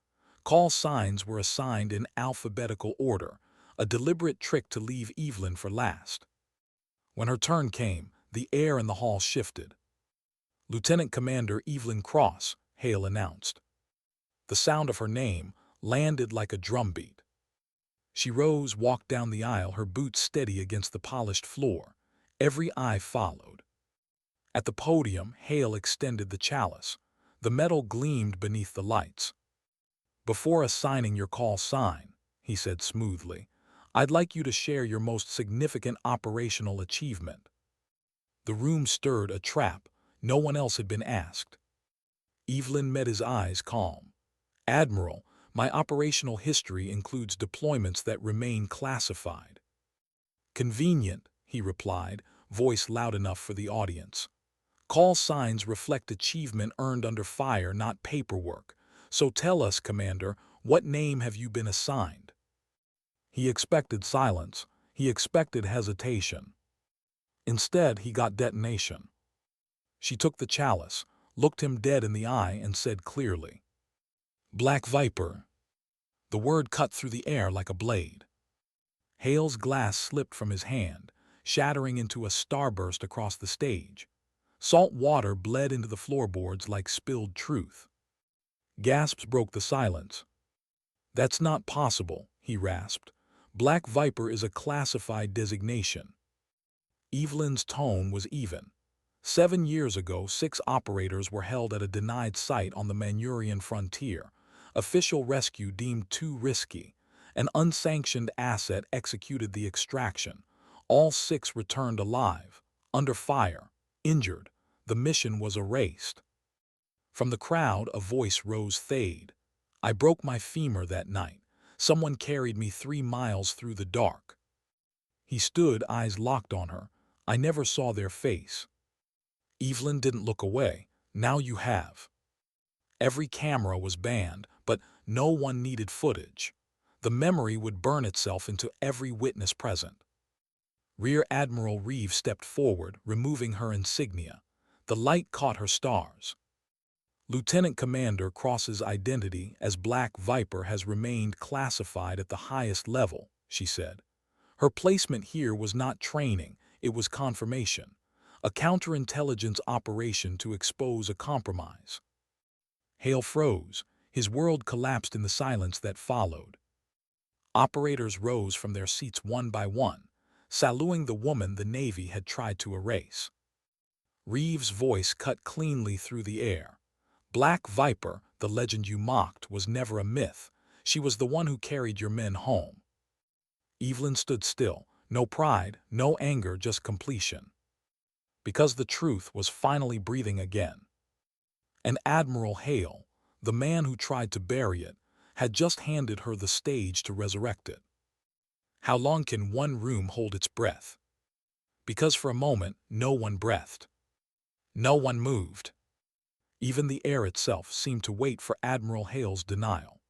Call signs were assigned in alphabetical order, a deliberate trick to leave Evelyn for last. When her turn came, the air in the hall shifted. "Lieutenant Commander Evelyn Cross," Hale announced. The sound of her name landed like a drumbeat. She rose, walked down the aisle, her boots steady against the polished floor. Every eye followed. At the podium, Hale extended the chalice. The metal gleamed beneath the lights. "Before assigning your call sign," he said smoothly, "I'd like you to share your most significant operational achievement." The room stirred, a trap. No one else had been asked. Evelyn met his eyes, calm. "Admiral, my operational history includes deployments that remain classified." "Convenient," he replied, voice loud enough for the audience. "Call signs reflect achievement earned under fire, not paperwork. So tell us, Commander, what name have you been assigned?" He expected silence. He expected hesitation. Instead, he got detonation. She took the chalice, looked him dead in the eye, and said clearly, "Black Viper." The word cut through the air like a blade. Hale's glass slipped from his hand, shattering into a starburst across the stage. Salt water bled into the floorboards like spilled truth. Gasps broke the silence. "That's not possible," he rasped. "Black Viper is a classified designation." Evelyn's tone was even. 7 years ago, 6 operators were held at a denied site on the Manurian frontier. Official rescue deemed too risky. An unsanctioned asset executed the extraction. All 6 returned alive, under fire, injured. The mission was erased. From the crowd, a voice rose, "Thade. I broke my femur that night. Someone carried me 3 miles through the dark." He stood, eyes locked on her. "I never saw their face." Evelyn didn't look away. "Now you have." Every camera was banned, but no one needed footage. The memory would burn itself into every witness present. Rear Admiral Reeve stepped forward, removing her insignia. The light caught her stars. "Lieutenant Commander Cross's identity as Black Viper has remained classified at the highest level," she said. "Her placement here was not training, it was confirmation. A counterintelligence operation to expose a compromise." Hale froze. His world collapsed in the silence that followed. Operators rose from their seats one by one, saluting the woman the Navy had tried to erase. Reeve's voice cut cleanly through the air. "Black Viper, the legend you mocked, was never a myth. She was the one who carried your men home." Evelyn stood still. No pride, no anger, just completion. Because the truth was finally breathing again. And Admiral Hale, the man who tried to bury it, had just handed her the stage to resurrect it. How long can one room hold its breath? Because for a moment, no one breathed. No one moved. Even the air itself seemed to wait for Admiral Hale's denial.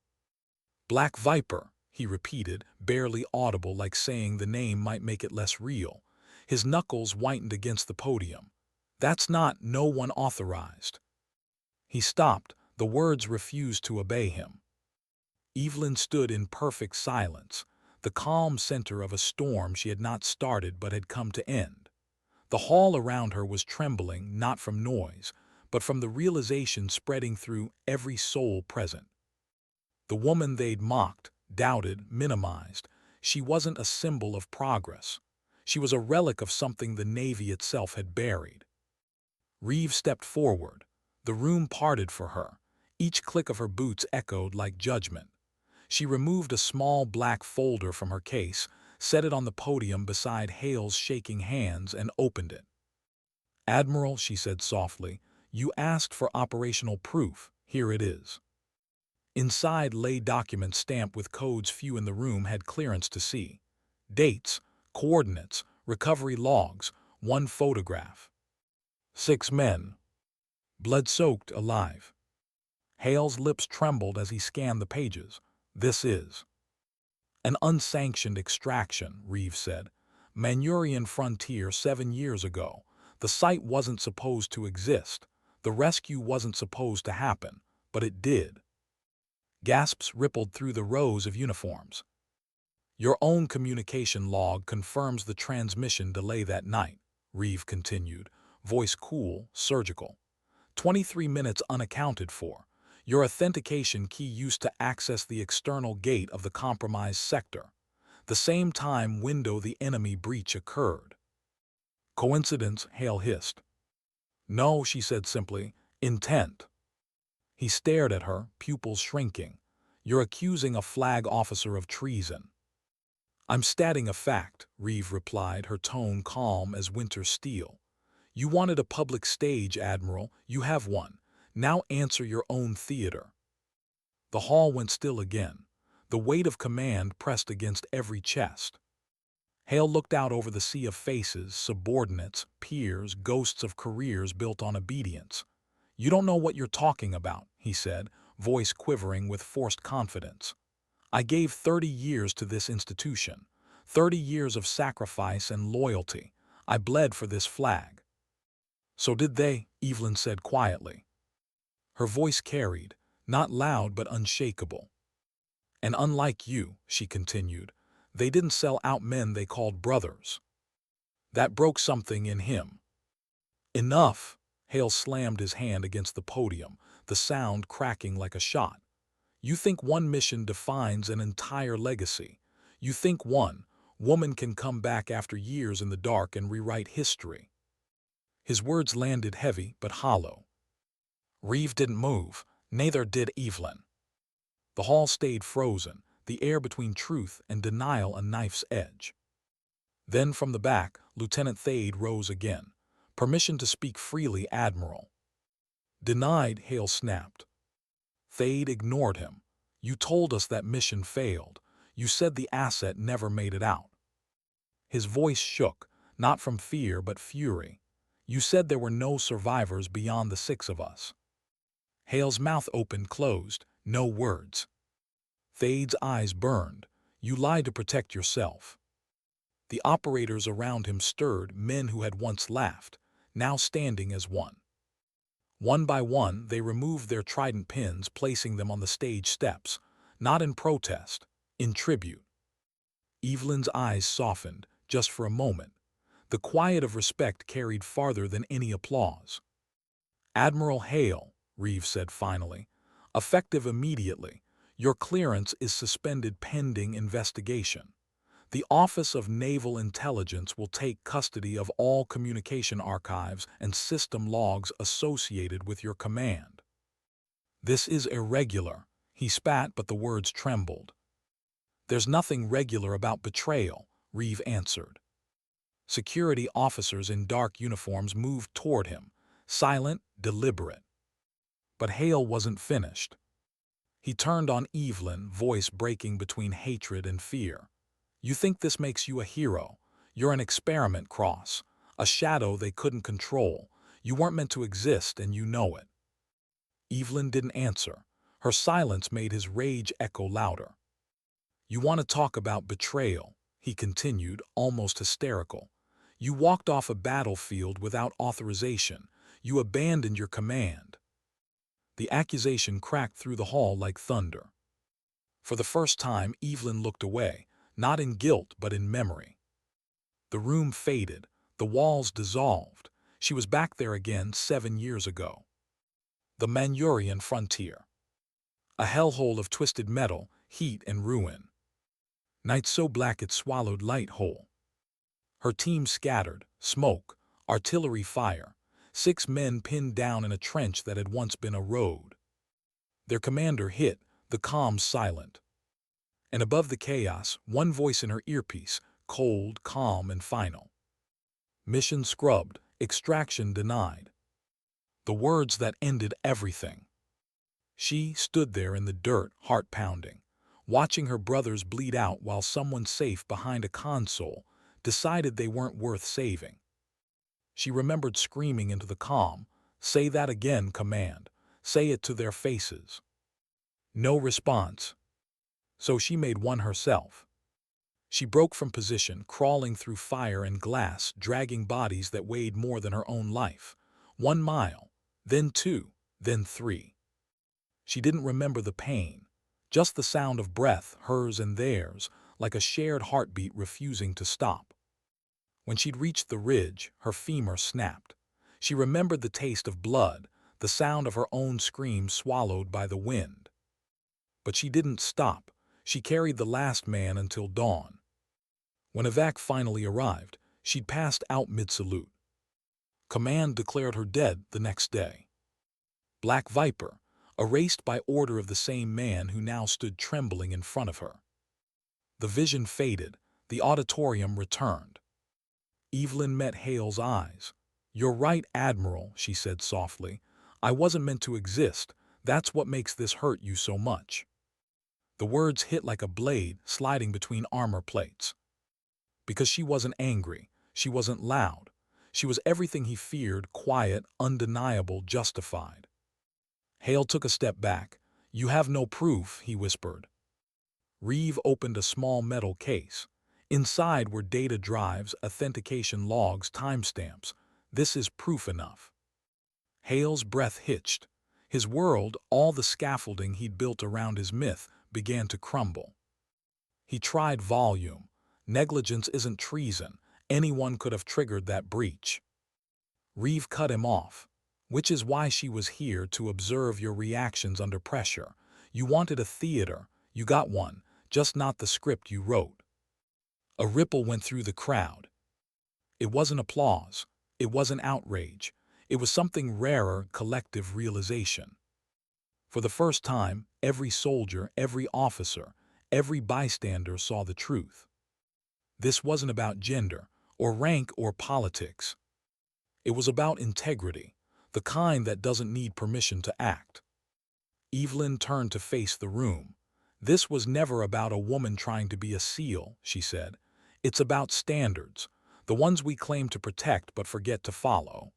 "Black Viper," he repeated, barely audible, like saying the name might make it less real. His knuckles whitened against the podium. "That's not, no one authorized." He stopped. The words refused to obey him. Evelyn stood in perfect silence, the calm center of a storm she had not started but had come to end. The hall around her was trembling, not from noise, but from the realization spreading through every soul present. The woman they'd mocked, doubted, minimized, she wasn't a symbol of progress. She was a relic of something the Navy itself had buried. Reeve stepped forward. The room parted for her. Each click of her boots echoed like judgment. She removed a small black folder from her case, set it on the podium beside Hale's shaking hands, and opened it. "Admiral," she said softly, "you asked for operational proof. Here it is." Inside lay documents stamped with codes few in the room had clearance to see. Dates, coordinates, recovery logs, one photograph. 6 men. Blood-soaked, alive. Hale's lips trembled as he scanned the pages. "This is an unsanctioned extraction," Reeve said. "Manurian frontier 7 years ago. The site wasn't supposed to exist. The rescue wasn't supposed to happen, but it did. Gasps rippled through the rows of uniforms. Your own communication log confirms the transmission delay that night, Reeve continued, voice cool, surgical. 23 minutes unaccounted for. Your authentication key used to access the external gate of the compromised sector. The same time window the enemy breach occurred. Coincidence? Hale hissed. No, she said simply. Intent. He stared at her, pupils shrinking. You're accusing a flag officer of treason. I'm stating a fact, Reeve replied, her tone calm as winter steel. You wanted a public stage, Admiral. You have one. Now answer your own theater. The hall went still again. The weight of command pressed against every chest. Hale looked out over the sea of faces, subordinates, peers, ghosts of careers built on obedience. You don't know what you're talking about, he said, voice quivering with forced confidence. I gave 30 years to this institution, 30 years of sacrifice and loyalty. I bled for this flag. So did they, Evelyn said quietly. Her voice carried, not loud but unshakable. And unlike you, she continued, they didn't sell out men they called brothers. That broke something in him. Enough! Hale slammed his hand against the podium, the sound cracking like a shot. You think one mission defines an entire legacy. You think one woman can come back after years in the dark and rewrite history. His words landed heavy but hollow. Reeve didn't move, neither did Evelyn. The hall stayed frozen, the air between truth and denial a knife's edge. Then from the back, Lieutenant Thade rose again. Permission to speak freely, Admiral. Denied, Hale snapped. Thade ignored him. You told us that mission failed. You said the asset never made it out. His voice shook, not from fear but fury. You said there were no survivors beyond the 6 of us. Hale's mouth opened, closed, no words. Thade's eyes burned. You lied to protect yourself. The operators around him stirred, men who had once laughed, now standing as one. One by one, they removed their trident pins, placing them on the stage steps, not in protest, in tribute. Evelyn's eyes softened, just for a moment. The quiet of respect carried farther than any applause. Admiral Hale, Reeve said finally, effective immediately. Your clearance is suspended pending investigation. The Office of Naval Intelligence will take custody of all communication archives and system logs associated with your command. This is irregular, he spat, but the words trembled. There's nothing regular about betrayal, Reeve answered. Security officers in dark uniforms moved toward him, silent, deliberate. But Hale wasn't finished. He turned on Evelyn, voice breaking between hatred and fear. You think this makes you a hero. You're an experiment, Cross, a shadow they couldn't control. You weren't meant to exist, and you know it. Evelyn didn't answer. Her silence made his rage echo louder. You want to talk about betrayal, he continued, almost hysterical. You walked off a battlefield without authorization. You abandoned your command. The accusation cracked through the hall like thunder. For the first time, Evelyn looked away, not in guilt but in memory. The room faded, the walls dissolved. She was back there again 7 years ago. The Manurian frontier. A hellhole of twisted metal, heat and ruin. Night so black it swallowed light whole. Her team scattered, smoke, artillery fire, 6 men pinned down in a trench that had once been a road. Their commander hit, the comms silent. And above the chaos, one voice in her earpiece, cold, calm, and final. Mission scrubbed, extraction denied. The words that ended everything. She stood there in the dirt, heart pounding, watching her brothers bleed out while someone safe behind a console decided they weren't worth saving. She remembered screaming into the comm, "Say that again, command. Say it to their faces." No response. So she made one herself. She broke from position, crawling through fire and glass, dragging bodies that weighed more than her own life. 1 mile, then 2, then 3. She didn't remember the pain, just the sound of breath, hers and theirs, like a shared heartbeat refusing to stop. When she'd reached the ridge, her femur snapped. She remembered the taste of blood, the sound of her own scream swallowed by the wind. But she didn't stop. She carried the last man until dawn. When evac finally arrived, she'd passed out mid-salute. Command declared her dead the next day. Black Viper, erased by order of the same man who now stood trembling in front of her. The vision faded. The auditorium returned. Evelyn met Hale's eyes. "You're right, Admiral," she said softly. "I wasn't meant to exist. That's what makes this hurt you so much." The words hit like a blade sliding between armor plates. Because she wasn't angry. She wasn't loud. She was everything he feared, quiet, undeniable, justified. Hale took a step back. "You have no proof," he whispered. Reeve opened a small metal case. Inside were data drives, authentication logs, timestamps. "This is proof enough." Hale's breath hitched. His world, all the scaffolding he'd built around his myth, began to crumble. He tried volume. "Negligence isn't treason. Anyone could have triggered that breach." Reeve cut him off. "Which is why she was here, to observe your reactions under pressure. You wanted a theater. You got one, just not the script you wrote." A ripple went through the crowd. It wasn't applause. It wasn't outrage. It was something rarer, collective realization. For the first time, every soldier, every officer, every bystander saw the truth. This wasn't about gender, or rank, or politics. It was about integrity, the kind that doesn't need permission to act. Evelyn turned to face the room. "This was never about a woman trying to be a SEAL," she said. "It's about standards, the ones we claim to protect but forget to follow."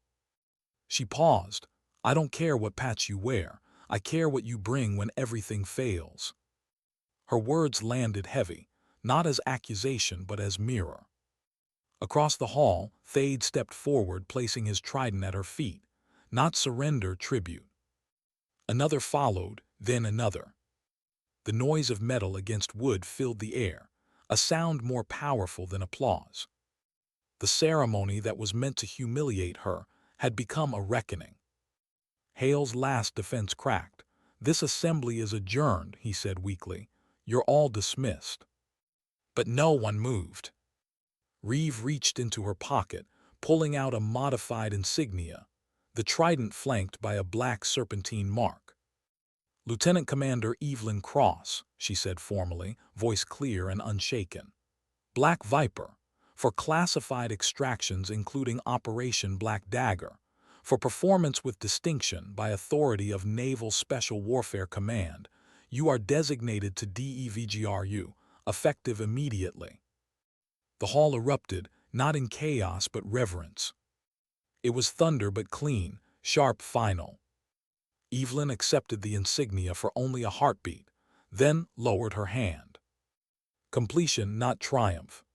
She paused. "I don't care what patch you wear. I care what you bring when everything fails." Her words landed heavy, not as accusation but as mirror. Across the hall, Thade stepped forward, placing his trident at her feet. "Not surrender, tribute." Another followed, then another. The noise of metal against wood filled the air, a sound more powerful than applause. The ceremony that was meant to humiliate her had become a reckoning. Hale's last defense cracked. "This assembly is adjourned," he said weakly. "You're all dismissed." But no one moved. Reeve reached into her pocket, pulling out a modified insignia, the trident flanked by a black serpentine mark. "Lieutenant Commander Evelyn Cross," she said formally, voice clear and unshaken. "Black Viper, for classified extractions including Operation Black Dagger, for performance with distinction by authority of Naval Special Warfare Command, you are designated to DEVGRU, effective immediately." The hall erupted, not in chaos but reverence. It was thunder but clean, sharp, final. Evelyn accepted the insignia for only a heartbeat, then lowered her hand. Completion, not triumph.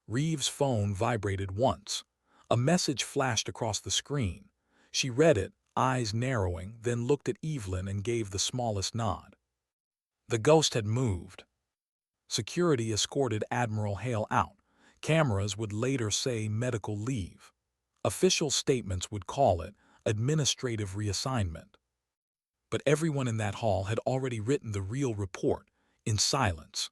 Reeve's phone vibrated once. A message flashed across the screen. She read it, eyes narrowing, then looked at Evelyn and gave the smallest nod. The ghost had moved. Security escorted Admiral Hale out. Cameras would later say medical leave. Official statements would call it administrative reassignment. But everyone in that hall had already written the real report, in silence.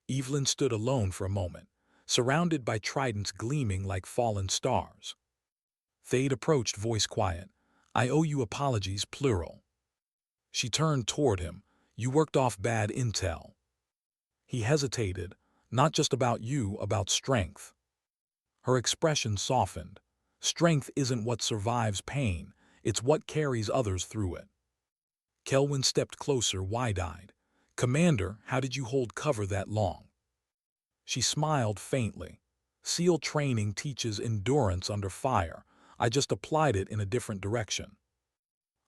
Evelyn stood alone for a moment, surrounded by tridents gleaming like fallen stars. Thade approached, voice quiet. "I owe you apologies, plural." She turned toward him. "You worked off bad intel." He hesitated. "Not just about you, about strength." Her expression softened. "Strength isn't what survives pain, it's what carries others through it." Kelwyn stepped closer, wide-eyed. "Commander, how did you hold cover that long?" She smiled faintly. "SEAL training teaches endurance under fire. I just applied it in a different direction."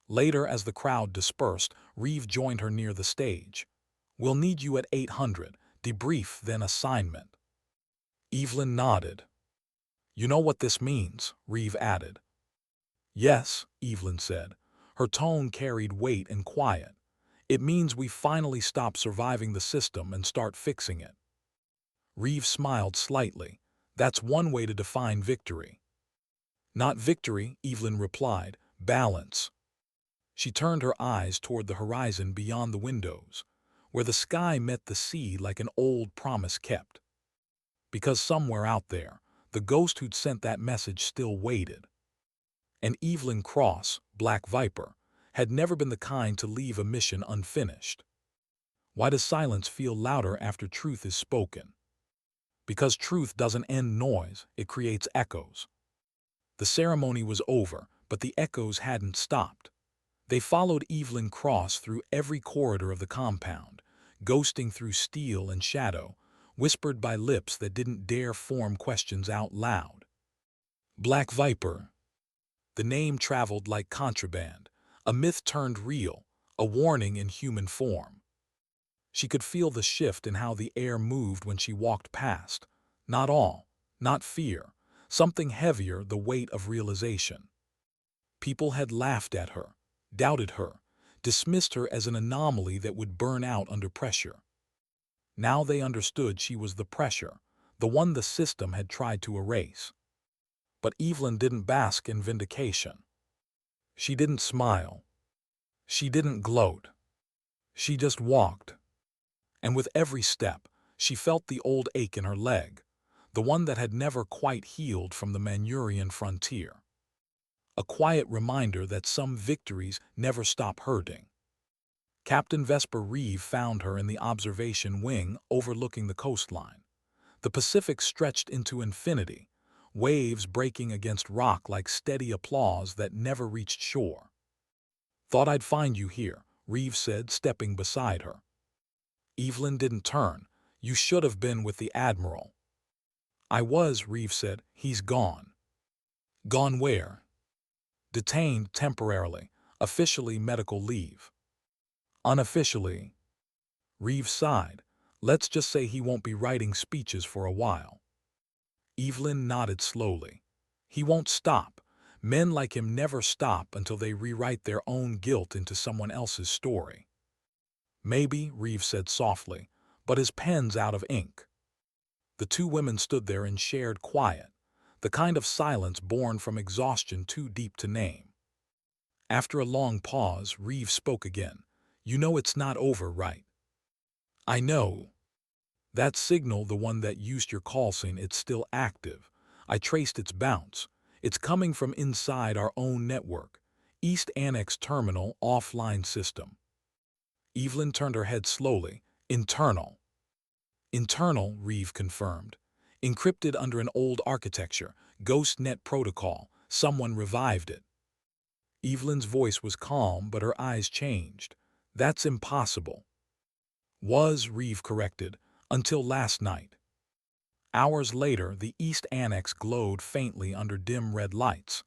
Later, as the crowd dispersed, Reeve joined her near the stage. "We'll need you at 800. Debrief, then assignment. Evelyn nodded. You know what this means, Reeve added. Yes, Evelyn said. Her tone carried weight and quiet. It means we finally stop surviving the system and start fixing it. Reeve smiled slightly. That's one way to define victory. Not victory, Evelyn replied. Balance. She turned her eyes toward the horizon beyond the windows, where the sky met the sea like an old promise kept. Because somewhere out there, the ghost who'd sent that message still waited. And Evelyn Cross, Black Viper, had never been the kind to leave a mission unfinished. Why does silence feel louder after truth is spoken? Because truth doesn't end noise, it creates echoes. The ceremony was over, but the echoes hadn't stopped. They followed Evelyn Cross through every corridor of the compound, ghosting through steel and shadow, whispered by lips that didn't dare form questions out loud. Black Viper. The name traveled like contraband, a myth turned real, a warning in human form. She could feel the shift in how the air moved when she walked past. Not awe, not fear, something heavier, the weight of realization. People had laughed at her, doubted her, dismissed her as an anomaly that would burn out under pressure. Now they understood she was the pressure, the one the system had tried to erase. But Evelyn didn't bask in vindication. She didn't smile. She didn't gloat. She just walked. And with every step, she felt the old ache in her leg, the one that had never quite healed from the Manurian frontier. A quiet reminder that some victories never stop hurting. Captain Vesper Reeve found her in the observation wing overlooking the coastline. The Pacific stretched into infinity, waves breaking against rock like steady applause that never reached shore. Thought I'd find you here, Reeve said, stepping beside her. Evelyn didn't turn. You should have been with the Admiral. I was, Reeve said. He's gone. Gone where? Detained temporarily, officially medical leave. Unofficially. Reeve sighed. Let's just say he won't be writing speeches for a while. Evelyn nodded slowly. He won't stop. Men like him never stop until they rewrite their own guilt into someone else's story. Maybe, Reeve said softly, but his pen's out of ink. The two women stood there in shared quiet, the kind of silence born from exhaustion too deep to name. After a long pause, Reeve spoke again. You know it's not over, right? I know. That signal, the one that used your call sign, it's still active. I traced its bounce. It's coming from inside our own network. East Annex Terminal offline system. Evelyn turned her head slowly. Internal. Internal, Reeve confirmed. Encrypted under an old architecture, GhostNet protocol. Someone revived it. Evelyn's voice was calm, but her eyes changed. That's impossible. Was, Reeve corrected, until last night. Hours later, the East Annex glowed faintly under dim red lights.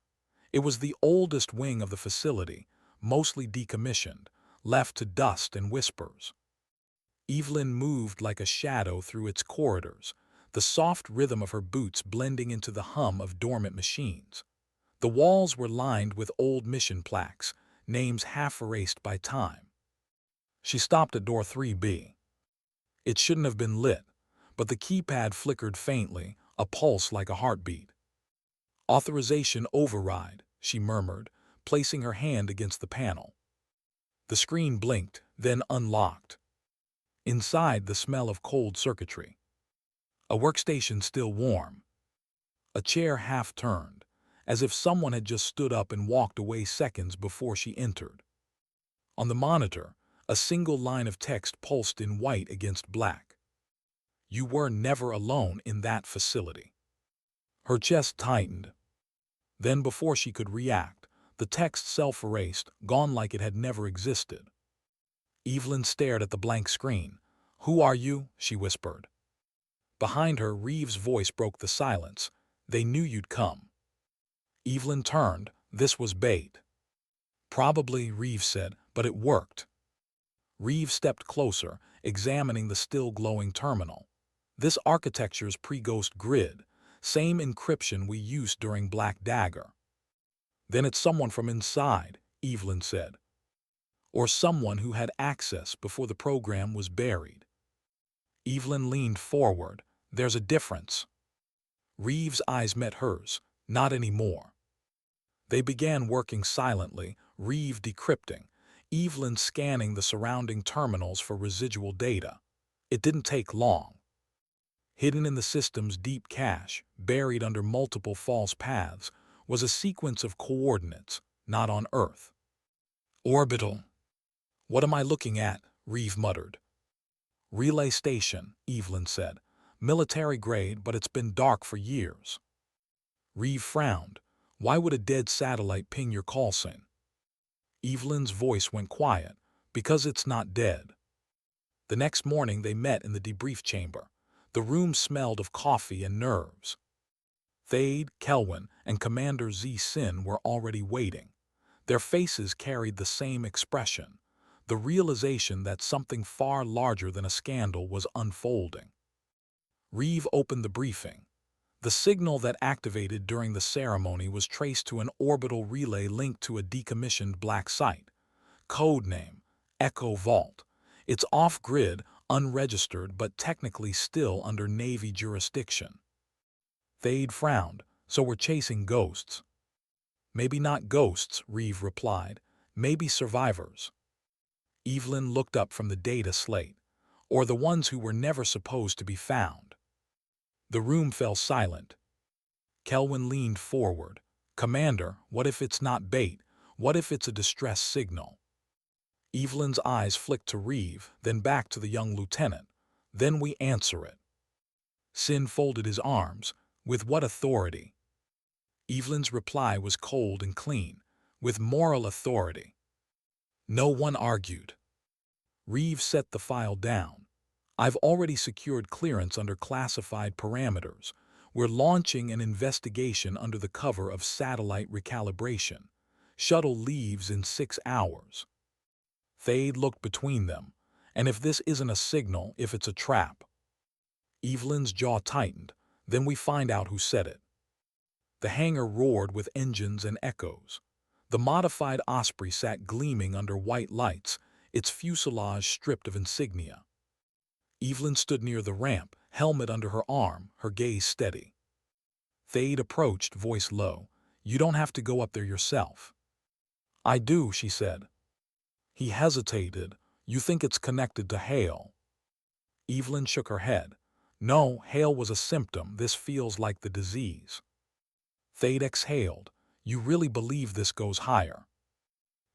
It was the oldest wing of the facility, mostly decommissioned, left to dust and whispers. Evelyn moved like a shadow through its corridors, the soft rhythm of her boots blending into the hum of dormant machines. The walls were lined with old mission plaques, names half erased by time. She stopped at door 3B. It shouldn't have been lit, but the keypad flickered faintly, a pulse like a heartbeat. Authorization override, she murmured, placing her hand against the panel. The screen blinked, then unlocked. Inside, the smell of cold circuitry. A workstation still warm. A chair half turned, as if someone had just stood up and walked away seconds before she entered. On the monitor, a single line of text pulsed in white against black. You were never alone in that facility. Her chest tightened. Then, before she could react, the text self-erased, gone like it had never existed. Evelyn stared at the blank screen. Who are you? She whispered. Behind her, Reeve's voice broke the silence. They knew you'd come. Evelyn turned. This was bait. Probably, Reeve said, but it worked. Reeve stepped closer, examining the still-glowing terminal. This architecture's pre-ghost grid, same encryption we used during Black Dagger. Then it's someone from inside, Evelyn said. Or someone who had access before the program was buried. Evelyn leaned forward. There's a difference. Reeve's eyes met hers. Not anymore. They began working silently, Reeve decrypting, Evelyn scanning the surrounding terminals for residual data. It didn't take long. Hidden in the system's deep cache, buried under multiple false paths, was a sequence of coordinates, not on Earth. Orbital. What am I looking at? Reeve muttered. Relay station, Evelyn said. Military grade, but it's been dark for years. Reeve frowned. Why would a dead satellite ping your call sign? Evelyn's voice went quiet. Because it's not dead. The next morning they met in the debrief chamber. The room smelled of coffee and nerves. Thade, Kelwin, and Commander Z Sin were already waiting. Their faces carried the same expression, the realization that something far larger than a scandal was unfolding. Reeve opened the briefing. The signal that activated during the ceremony was traced to an orbital relay linked to a decommissioned black site. Codename, Echo Vault. It's off-grid, unregistered, but technically still under Navy jurisdiction. Thade frowned. So we're chasing ghosts. Maybe not ghosts, Reeve replied. Maybe survivors. Evelyn looked up from the data slate. Or the ones who were never supposed to be found. The room fell silent. Kelwin leaned forward. Commander, what if it's not bait? What if it's a distress signal? Evelyn's eyes flicked to Reeve, then back to the young lieutenant. Then we answer it. Sin folded his arms. With what authority? Evelyn's reply was cold and clean. With moral authority. No one argued. Reeve set the file down. I've already secured clearance under classified parameters. We're launching an investigation under the cover of satellite recalibration. Shuttle leaves in 6 hours. Thade looked between them. And if this isn't a signal, if it's a trap? Evelyn's jaw tightened. Then we find out who said it. The hangar roared with engines and echoes. The modified Osprey sat gleaming under white lights, its fuselage stripped of insignia. Evelyn stood near the ramp, helmet under her arm, her gaze steady. Thade approached, voice low. You don't have to go up there yourself. I do, she said. He hesitated. You think it's connected to hail? Evelyn shook her head. No, hail was a symptom. This feels like the disease. Thade exhaled. You really believe this goes higher?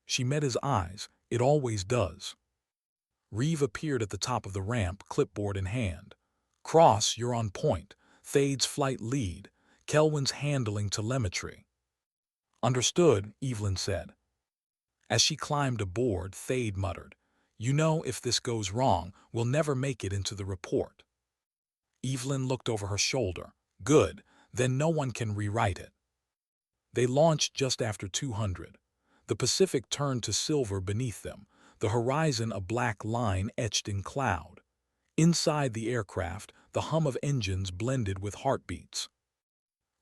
She met his eyes. It always does. Reeve appeared at the top of the ramp, clipboard in hand. Cross, you're on point. Thade's flight lead. Kelwin's handling telemetry. Understood, Evelyn said. As she climbed aboard, Thade muttered, You know, if this goes wrong, we'll never make it into the report. Evelyn looked over her shoulder. Good, then no one can rewrite it. They launched just after 200. The Pacific turned to silver beneath them, the horizon a black line etched in cloud. Inside the aircraft, the hum of engines blended with heartbeats.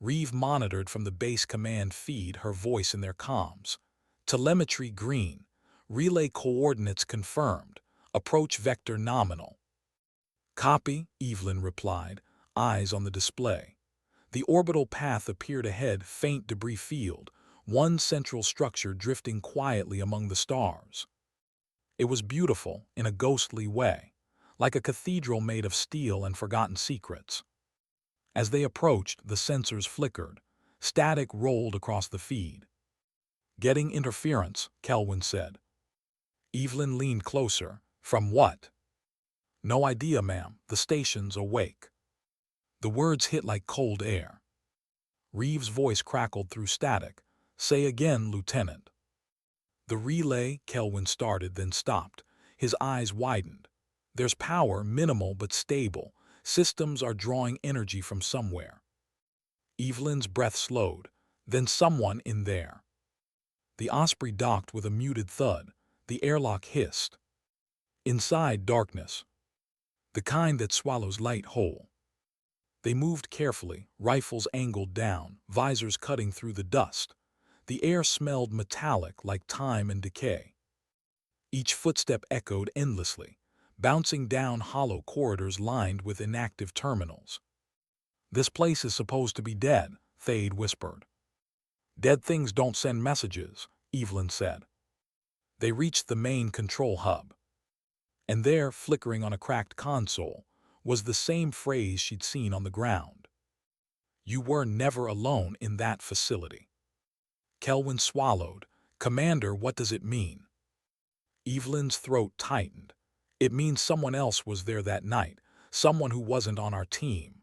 Reeve monitored from the base command feed, her voice in their comms. Telemetry green. Relay coordinates confirmed. Approach vector nominal. Copy, Evelyn replied, eyes on the display. The orbital path appeared ahead, faint debris field, one central structure drifting quietly among the stars. It was beautiful in a ghostly way, like a cathedral made of steel and forgotten secrets. As they approached, the sensors flickered. Static rolled across the feed. Getting interference, Kelwin said. Evelyn leaned closer. From what? No idea, ma'am. The station's awake. The words hit like cold air. Reeve's voice crackled through static. Say again, Lieutenant. The relay, Kelwin started, then stopped. His eyes widened. There's power, minimal but stable. Systems are drawing energy from somewhere. Evelyn's breath slowed. Then someone in there. The Osprey docked with a muted thud. The airlock hissed. Inside, darkness. the kind that swallows light whole. They moved carefully, rifles angled down, visors cutting through the dust. The air smelled metallic like time and decay. Each footstep echoed endlessly, bouncing down hollow corridors lined with inactive terminals. "This place is supposed to be dead," Thade whispered. "Dead things don't send messages," Evelyn said. They reached the main control hub. And there, flickering on a cracked console, was the same phrase she'd seen on the ground. "You were never alone in that facility." Kelvin swallowed. "Commander, what does it mean?" Evelyn's throat tightened. "It means someone else was there that night, someone who wasn't on our team."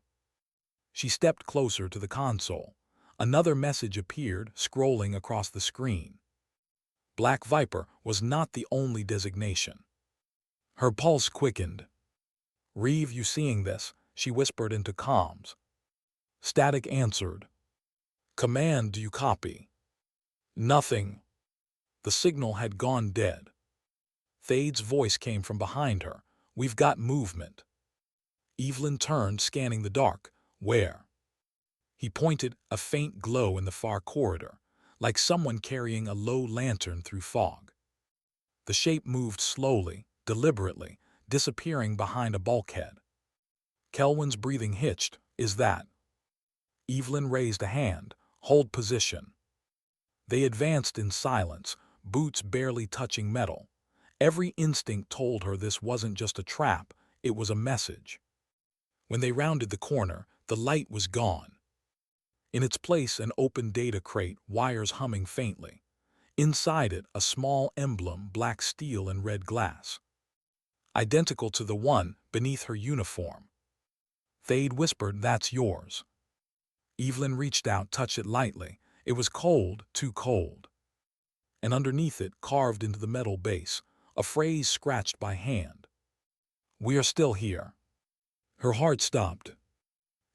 She stepped closer to the console. Another message appeared, scrolling across the screen. Black Viper was not the only designation. Her pulse quickened. "Reeve, you seeing this?" she whispered into comms. Static answered. "Command, do you copy?" "Nothing." The signal had gone dead. Thade's voice came from behind her. "We've got movement." Evelyn turned, scanning the dark. "Where?" He pointed, a faint glow in the far corridor, like someone carrying a low lantern through fog. The shape moved slowly, deliberately, disappearing behind a bulkhead. Kelvin's breathing hitched. "Is that?" Evelyn raised a hand. "Hold position." They advanced in silence, boots barely touching metal. Every instinct told her this wasn't just a trap, it was a message. When they rounded the corner, the light was gone. In its place, an open data crate, wires humming faintly. Inside it, a small emblem, black steel and red glass. Identical to the one beneath her uniform. Thade whispered, "That's yours." Evelyn reached out, touched it lightly. It was cold, too cold. And underneath it, carved into the metal base, a phrase scratched by hand. "We are still here." Her heart stopped.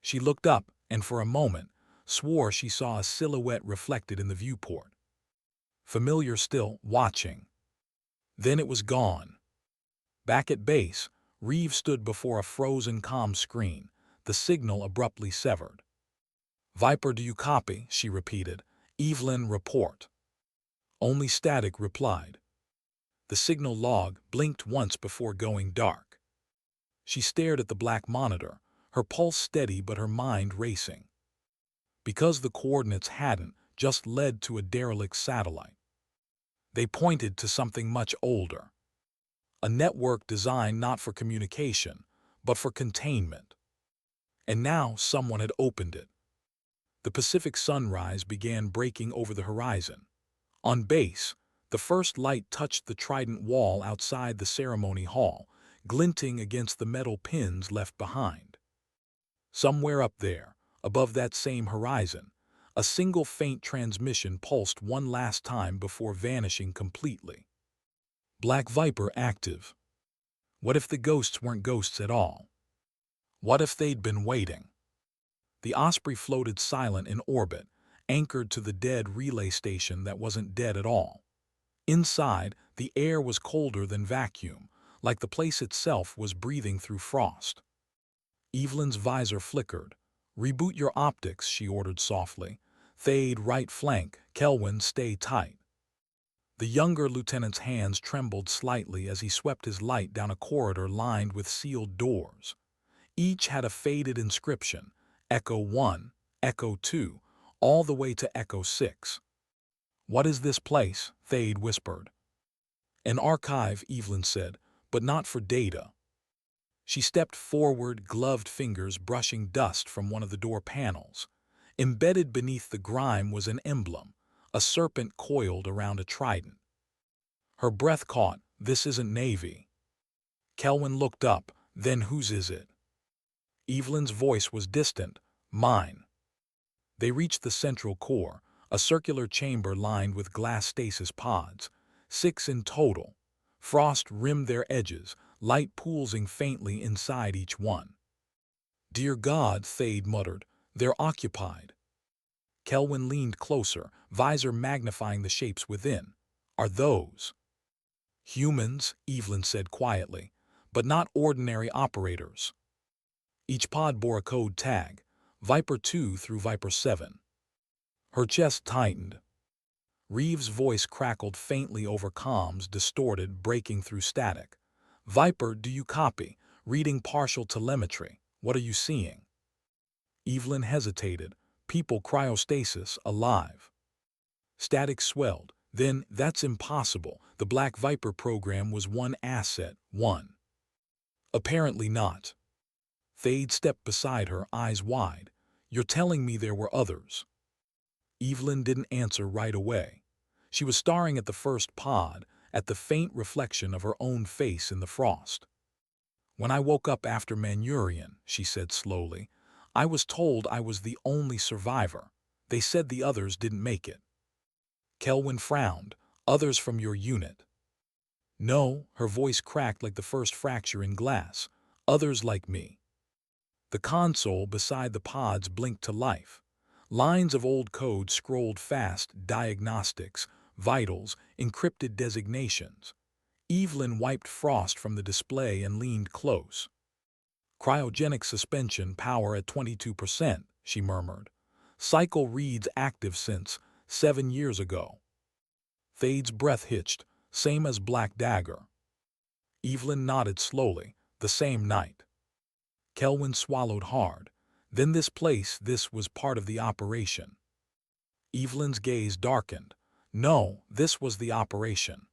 She looked up, and for a moment, swore she saw a silhouette reflected in the viewport. Familiar still, watching. Then it was gone. Back at base, Reeve stood before a frozen comm screen, the signal abruptly severed. "Viper, do you copy?" she repeated. "Evelyn, report." Only static replied. The signal log blinked once before going dark. She stared at the black monitor, her pulse steady but her mind racing. Because the coordinates hadn't just led to a derelict satellite. They pointed to something much older. A network designed not for communication, but for containment. And now someone had opened it. The Pacific sunrise began breaking over the horizon. On base, the first light touched the trident wall outside the ceremony hall, glinting against the metal pins left behind. Somewhere up there, above that same horizon, a single faint transmission pulsed one last time before vanishing completely. Black Viper active. What if the ghosts weren't ghosts at all? What if they'd been waiting? The Osprey floated silent in orbit, anchored to the dead relay station that wasn't dead at all. Inside, the air was colder than vacuum, like the place itself was breathing through frost. Evelyn's visor flickered. "Reboot your optics," she ordered softly. "Thade, right flank. Kelvin, stay tight." The younger lieutenant's hands trembled slightly as he swept his light down a corridor lined with sealed doors. Each had a faded inscription, Echo 1, Echo 2, all the way to Echo 6. "What is this place?" Thade whispered. "An archive," Evelyn said, "but not for data." She stepped forward, gloved fingers brushing dust from one of the door panels. Embedded beneath the grime was an emblem, a serpent coiled around a trident. Her breath caught. "This isn't Navy." Kelvin looked up. "Then whose is it?" Evelyn's voice was distant. "Mine." They reached the central core, a circular chamber lined with glass stasis pods, 6 in total. Frost rimmed their edges, light poolsing faintly inside each one. "Dear God," Thade muttered, "they're occupied." Kelvin leaned closer, visor magnifying the shapes within. "Are those?" "Humans," Evelyn said quietly, but not ordinary operators. Each pod bore a code tag, Viper 2 through Viper 7. Her chest tightened. Reeve's voice crackled faintly over comms, distorted, breaking through static. "Viper, do you copy? Reading partial telemetry. What are you seeing?" Evelyn hesitated. "People cryostasis, alive." Static swelled. "Then, that's impossible. The Black Viper program was one asset, one." "Apparently not." Thade stepped beside her, eyes wide. "You're telling me there were others?" Evelyn didn't answer right away. She was staring at the first pod, at the faint reflection of her own face in the frost. "When I woke up after Manurian," she said slowly, "I was told I was the only survivor. They said the others didn't make it." Kelwyn frowned. "Others from your unit?" "No," her voice cracked like the first fracture in glass. "Others like me." The console beside the pods blinked to life. Lines of old code scrolled fast, diagnostics, vitals, encrypted designations. Evelyn wiped frost from the display and leaned close. "Cryogenic suspension power at 22%, she murmured. "Cycle reads active since 7 years ago." Thade's breath hitched, "Same as Black Dagger." Evelyn nodded slowly. "The same night." Kelwyn swallowed hard. "Then this was part of the operation." Evelyn's gaze darkened. "No, this was the operation."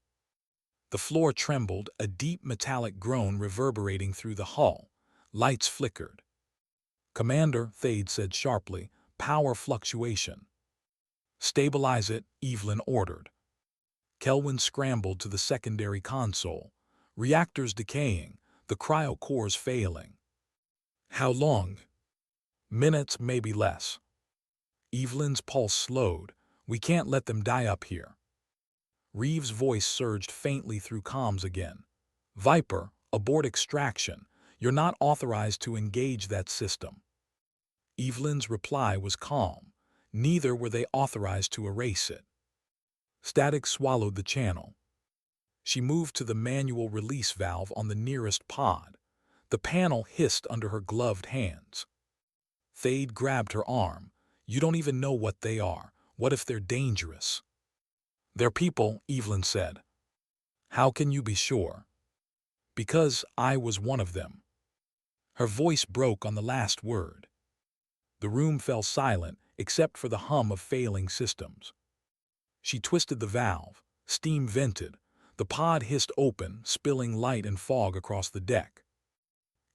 The floor trembled, a deep metallic groan reverberating through the hull. Lights flickered. "Commander," Thade said sharply, "power fluctuation." "Stabilize it," Evelyn ordered. Kelwyn scrambled to the secondary console. "Reactors decaying, the cryo cores failing." "How long?" "Minutes, maybe less." Evelyn's pulse slowed. "We can't let them die up here." Reeve's voice surged faintly through comms again. "Viper, abort extraction. You're not authorized to engage that system." Evelyn's reply was calm. Neither were they authorized to erase it. Static swallowed the channel. She moved to the manual release valve on the nearest pod. The panel hissed under her gloved hands. Thade grabbed her arm. "You don't even know what they are. What if they're dangerous?" "They're people," Evelyn said. "How can you be sure?" "Because I was one of them." Her voice broke on the last word. The room fell silent, except for the hum of failing systems. She twisted the valve. Steam vented. The pod hissed open, spilling light and fog across the deck.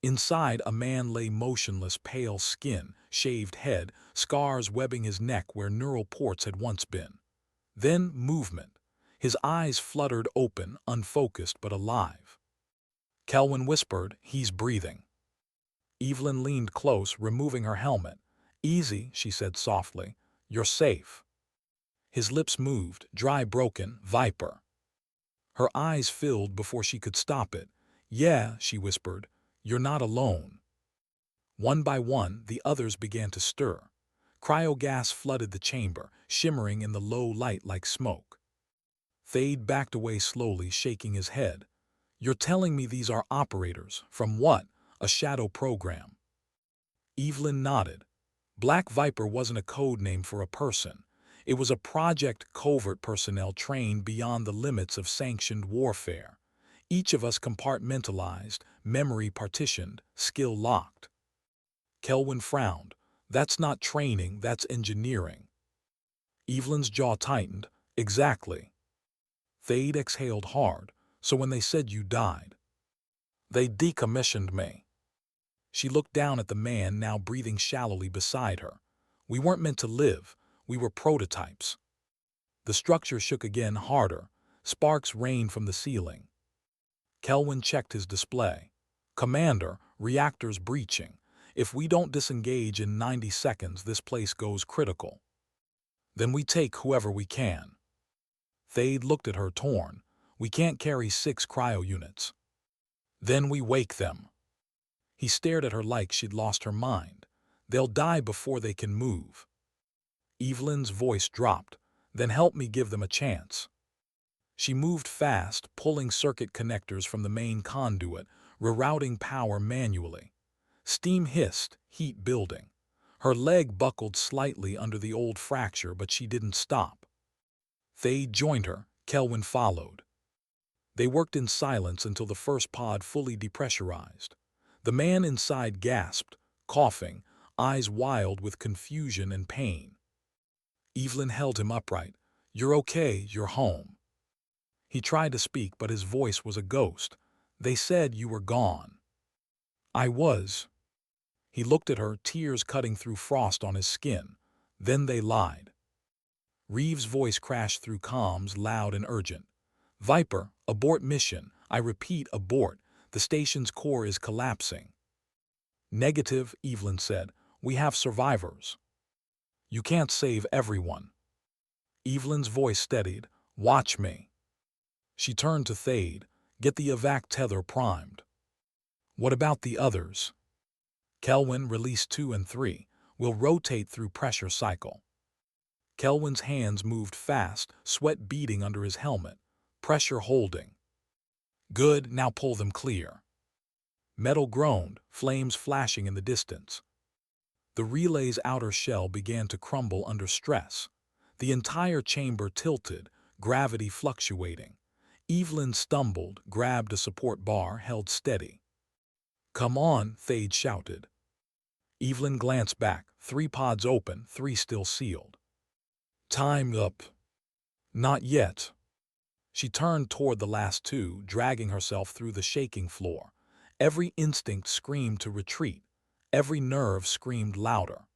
Inside, a man lay motionless, pale skin, shaved head, scars webbing his neck where neural ports had once been. Then movement. His eyes fluttered open, unfocused but alive. Kelwyn whispered, "He's breathing." Evelyn leaned close, removing her helmet. "Easy," she said softly. "You're safe." His lips moved, dry, broken. "Viper." Her eyes filled before she could stop it. "Yeah," she whispered. "You're not alone." One by one, the others began to stir. Cryogas flooded the chamber, shimmering in the low light like smoke. Thade backed away slowly, shaking his head. "You're telling me these are operators? From what? A shadow program?" Evelyn nodded. Black Viper wasn't a code name for a person. It was a project covert personnel trained beyond the limits of sanctioned warfare. Each of us compartmentalized, memory partitioned, skill locked. Kelwyn frowned. "That's not training, that's engineering." Evelyn's jaw tightened. "Exactly." Thade exhaled hard. "So when they said you died?" "They decommissioned me." She looked down at the man now breathing shallowly beside her. "We weren't meant to live. We were prototypes." The structure shook again, harder. Sparks rained from the ceiling. Kelwyn checked his display. "Commander, reactors breaching. If we don't disengage in 90 seconds, this place goes critical." "Then we take whoever we can." Thade looked at her, torn. "We can't carry 6 cryo units." "Then we wake them." He stared at her like she'd lost her mind. "They'll die before they can move." Evelyn's voice dropped. "Then help me give them a chance." She moved fast, pulling circuit connectors from the main conduit, rerouting power manually. Steam hissed, heat building. Her leg buckled slightly under the old fracture, but she didn't stop. Thade joined her, Kelvin followed. They worked in silence until the first pod fully depressurized. The man inside gasped, coughing, eyes wild with confusion and pain. Evelyn held him upright. "You're okay, you're home." He tried to speak, but his voice was a ghost. "They said you were gone." "I was." He looked at her, tears cutting through frost on his skin. "Then they lied." Reeve's voice crashed through comms, loud and urgent. "Viper, abort mission. I repeat, abort. The station's core is collapsing." "Negative," Evelyn said. "We have survivors." "You can't save everyone." Evelyn's voice steadied. "Watch me." She turned to Thade. "Get the evac tether primed." "What about the others?" "Kelvin, release 2 and 3. We'll rotate through pressure cycle." Kelvin's hands moved fast, sweat beading under his helmet. Pressure holding. "Good, now pull them clear." Metal groaned, flames flashing in the distance. The relay's outer shell began to crumble under stress. The entire chamber tilted, gravity fluctuating. Evelyn stumbled, grabbed a support bar, held steady. "Come on," Thade shouted. Evelyn glanced back, 3 pods open, 3 still sealed. "Time up." "Not yet." She turned toward the last 2, dragging herself through the shaking floor. Every instinct screamed to retreat. Every nerve screamed louder.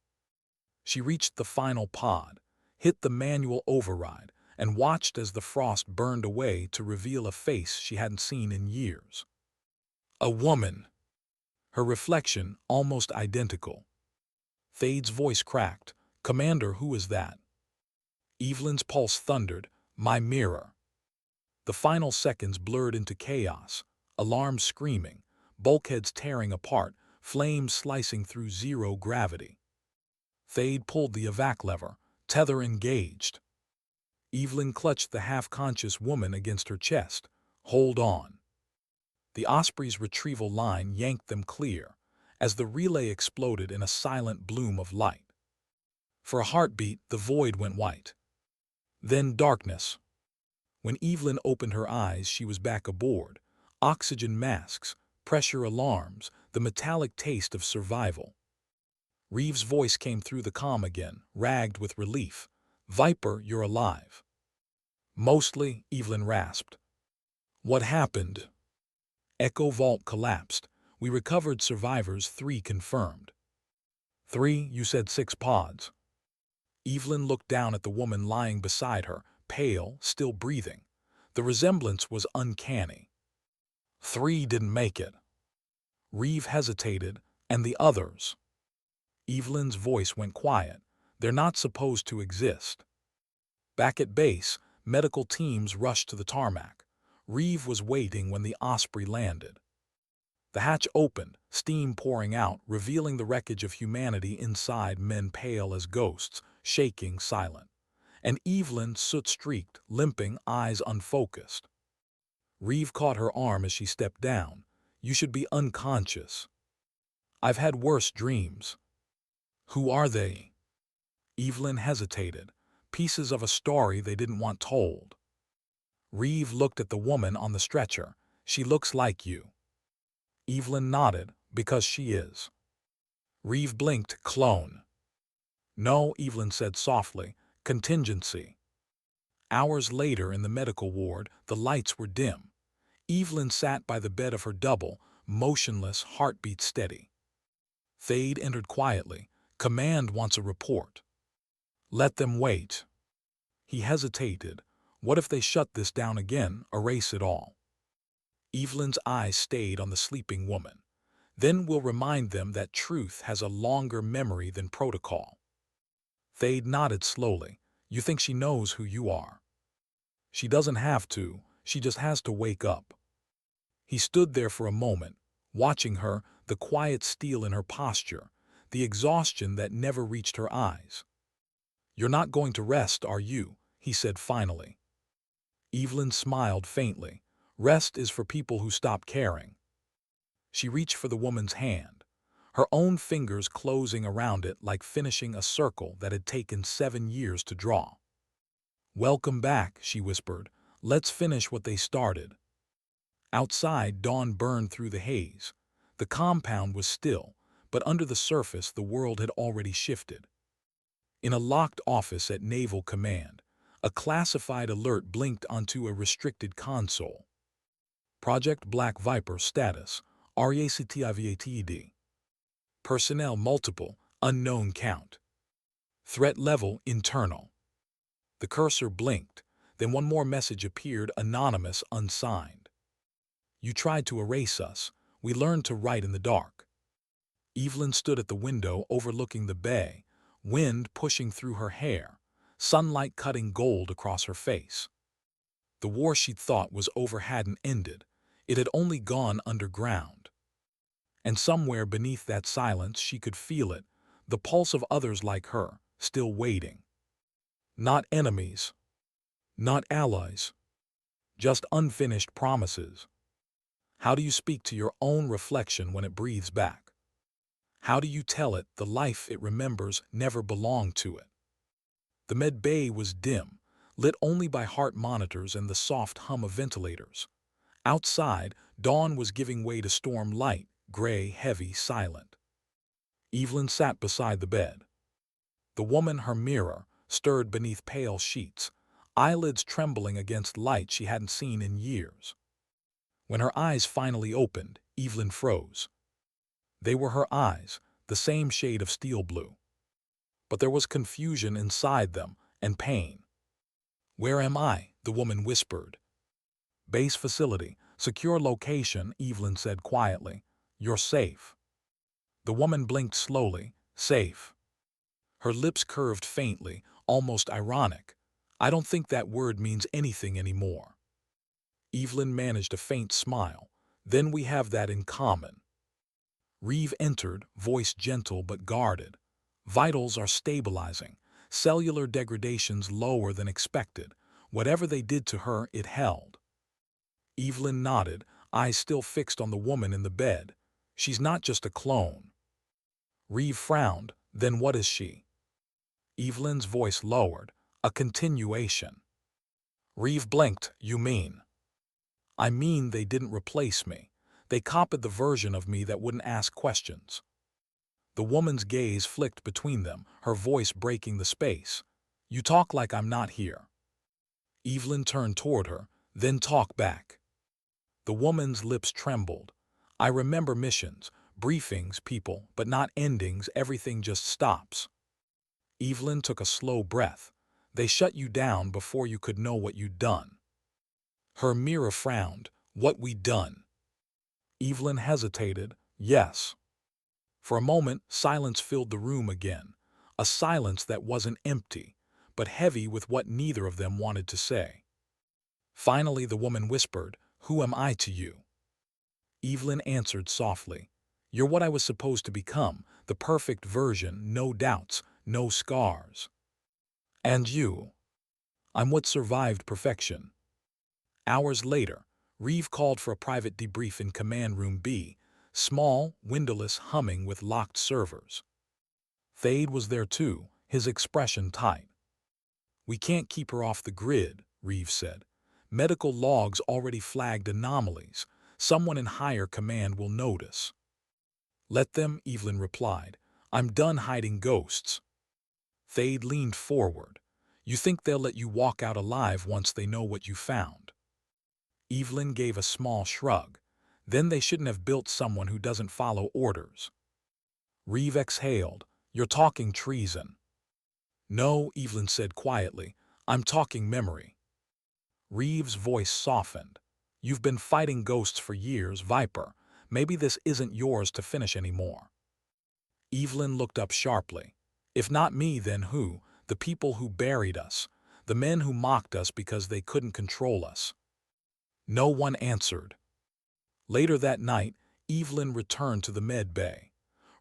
She reached the final pod, hit the manual override, and watched as the frost burned away to reveal a face she hadn't seen in years. A woman. Her reflection almost identical. Thade's voice cracked. "Commander, who is that?" Evelyn's pulse thundered. "My mirror." The final seconds blurred into chaos. Alarms screaming, bulkheads tearing apart, flames slicing through zero gravity. Thade pulled the evac lever, tether engaged. Evelyn clutched the half-conscious woman against her chest. "Hold on." The Osprey's retrieval line yanked them clear, as the relay exploded in a silent bloom of light. For a heartbeat, the void went white. Then darkness. When Evelyn opened her eyes, she was back aboard. Oxygen masks, pressure alarms, the metallic taste of survival. Reeve's voice came through the comm again, ragged with relief. "Viper, you're alive." "Mostly," Evelyn rasped. "What happened?" Echo Vault collapsed. "We recovered survivors, 3 confirmed." "3? You said 6 pods." Evelyn looked down at the woman lying beside her, pale, still breathing. The resemblance was uncanny. "3 didn't make it." Reeve hesitated. "And the others?" Evelyn's voice went quiet. "They're not supposed to exist." Back at base, medical teams rushed to the tarmac. Reeve was waiting when the Osprey landed. The hatch opened, steam pouring out, revealing the wreckage of humanity inside, men pale as ghosts, shaking, silent. And Evelyn, soot-streaked, limping, eyes unfocused. Reeve caught her arm as she stepped down. "You should be unconscious." "I've had worse dreams." "Who are they?" Evelyn hesitated. Pieces of a story they didn't want told. Reeve looked at the woman on the stretcher. "She looks like you." Evelyn nodded. "Because she is." Reeve blinked. "Clone." "No," Evelyn said softly. "Contingency." Hours later in the medical ward, the lights were dim. Evelyn sat by the bed of her double, motionless, heartbeat steady. Thade entered quietly. "Command wants a report." "Let them wait." He hesitated. What if they shut this down again, erase it all? Evelyn's eyes stayed on the sleeping woman. "Then we'll remind them that truth has a longer memory than protocol." Thade nodded slowly. "You think she knows who you are?" "She doesn't have to. She just has to wake up." He stood there for a moment, watching her, the quiet steel in her posture, the exhaustion that never reached her eyes. "You're not going to rest, are you?" he said finally. Evelyn smiled faintly. "Rest is for people who stop caring." She reached for the woman's hand, her own fingers closing around it like finishing a circle that had taken 7 years to draw. "Welcome back," she whispered. "Let's finish what they started." Outside, dawn burned through the haze. The compound was still, but under the surface the world had already shifted. In a locked office at Naval Command, a classified alert blinked onto a restricted console. Project Black Viper status, REACTIVATED. Personnel multiple, unknown count. Threat level internal. The cursor blinked, then one more message appeared, anonymous, unsigned. "You tried to erase us. We learned to write in the dark." Evelyn stood at the window overlooking the bay, wind pushing through her hair, sunlight cutting gold across her face. The war she'd thought was over hadn't ended. It had only gone underground. And somewhere beneath that silence she could feel it, the pulse of others like her, still waiting. Not enemies. Not allies. Just unfinished promises. How do you speak to your own reflection when it breathes back? How do you tell it the life it remembers never belonged to it? The med bay was dim, lit only by heart monitors and the soft hum of ventilators. Outside, dawn was giving way to storm light, gray, heavy, silent. Evelyn sat beside the bed. The woman, her mirror, stirred beneath pale sheets, eyelids trembling against light she hadn't seen in years. When her eyes finally opened, Evelyn froze. They were her eyes, the same shade of steel blue. But there was confusion inside them, and pain. "Where am I?" the woman whispered. "Base facility, secure location," Evelyn said quietly. "You're safe." The woman blinked slowly. "Safe." Her lips curved faintly, almost ironic. "I don't think that word means anything anymore." Evelyn managed a faint smile. "Then we have that in common." Reeve entered, voice gentle but guarded. "Vitals are stabilizing. Cellular degradation's lower than expected. Whatever they did to her, it held." Evelyn nodded, eyes still fixed on the woman in the bed. "She's not just a clone." Reeve frowned. "Then what is she?" Evelyn's voice lowered. "A continuation." Reeve blinked. "You mean?" "I mean they didn't replace me. They copied the version of me that wouldn't ask questions." The woman's gaze flicked between them, her voice breaking the space. "You talk like I'm not here." Evelyn turned toward her, "Then talk back." The woman's lips trembled. "I remember missions, briefings, people, but not endings. Everything just stops." Evelyn took a slow breath. "They shut you down before you could know what you'd done." Her mirror frowned. "What we done?" Evelyn hesitated. "Yes." For a moment, silence filled the room again. A silence that wasn't empty, but heavy with what neither of them wanted to say. Finally, the woman whispered, "Who am I to you?" Evelyn answered softly, "You're what I was supposed to become, the perfect version, no doubts, no scars." "And you?" "I'm what survived perfection." Hours later, Reeve called for a private debrief in Command Room B, small, windowless, humming with locked servers. Thade was there too, his expression tight. "We can't keep her off the grid," Reeve said. "Medical logs already flagged anomalies. Someone in higher command will notice." "Let them," Evelyn replied. "I'm done hiding ghosts." Thade leaned forward. "You think they'll let you walk out alive once they know what you found?" Evelyn gave a small shrug. "Then they shouldn't have built someone who doesn't follow orders." Reeve exhaled. "You're talking treason." "No," Evelyn said quietly. "I'm talking memory." Reeve's voice softened. "You've been fighting ghosts for years, Viper. Maybe this isn't yours to finish anymore." Evelyn looked up sharply. "If not me, then who? The people who buried us. The men who mocked us because they couldn't control us." No one answered. Later that night, Evelyn returned to the med bay.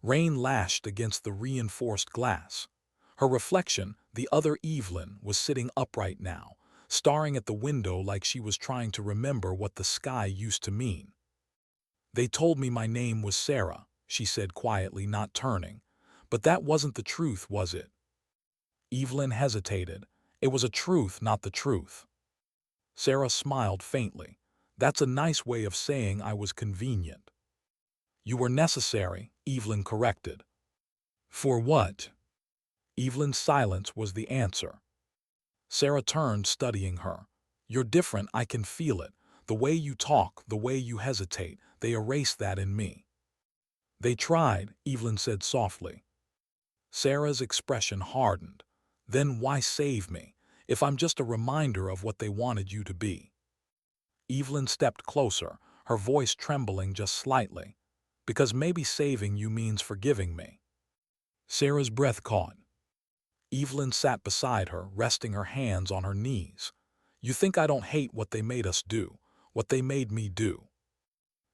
Rain lashed against the reinforced glass. Her reflection, the other Evelyn, was sitting upright now, staring at the window like she was trying to remember what the sky used to mean. They told me my name was Sarah, she said quietly, not turning. But that wasn't the truth, was it? Evelyn hesitated. It was a truth, not the truth. Sarah smiled faintly. That's a nice way of saying I was convenient. You were necessary, Evelyn corrected. For what? Evelyn's silence was the answer. Sarah turned, studying her. You're different, I can feel it. The way you talk, the way you hesitate, they erased that in me. They tried, Evelyn said softly. Sarah's expression hardened. Then why save me, if I'm just a reminder of what they wanted you to be? Evelyn stepped closer, her voice trembling just slightly. Because maybe saving you means forgiving me. Sarah's breath caught. Evelyn sat beside her, resting her hands on her knees. You think I don't hate what they made us do, what they made me do?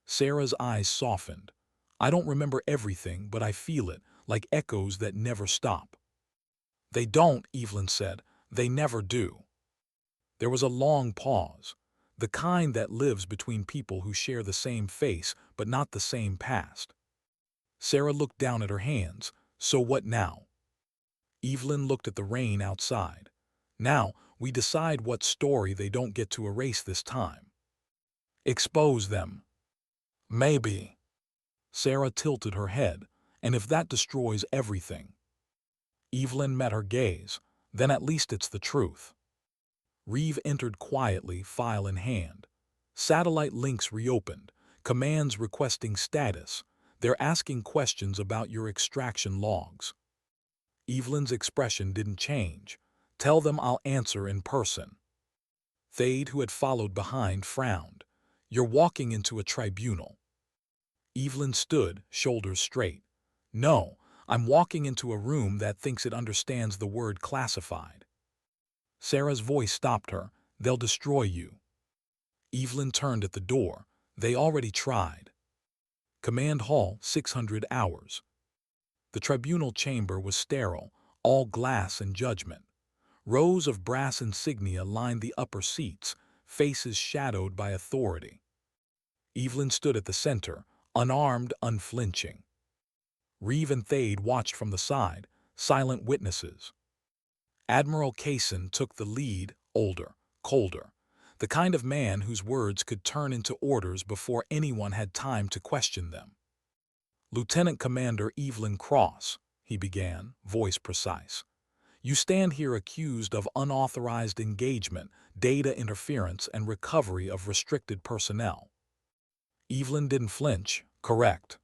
Sarah's eyes softened. I don't remember everything, but I feel it, like echoes that never stop. They don't, Evelyn said. They never do. There was a long pause, the kind that lives between people who share the same face but not the same past. Sarah looked down at her hands. So what now? Evelyn looked at the rain outside. Now, we decide what story they don't get to erase this time. Expose them. Maybe. Sarah tilted her head. And if that destroys everything? Evelyn met her gaze. Then at least it's the truth. Reeve entered quietly, file in hand. Satellite links reopened. Commands requesting status. They're asking questions about your extraction logs. Evelyn's expression didn't change. Tell them I'll answer in person. Thade, who had followed behind, frowned. You're walking into a tribunal. Evelyn stood, shoulders straight. No, I'm walking into a room that thinks it understands the word classified. Sarah's voice stopped her. They'll destroy you. Evelyn turned at the door. They already tried. Command Hall, 600 hours. The tribunal chamber was sterile, all glass and judgment. Rows of brass insignia lined the upper seats, faces shadowed by authority. Evelyn stood at the center, unarmed, unflinching. Reeve and Thade watched from the side, silent witnesses. Admiral Kaysen took the lead, older, colder, the kind of man whose words could turn into orders before anyone had time to question them. Lieutenant Commander Evelyn Cross, he began, voice precise. You stand here accused of unauthorized engagement, data interference, and recovery of restricted personnel. Evelyn didn't flinch. Correct.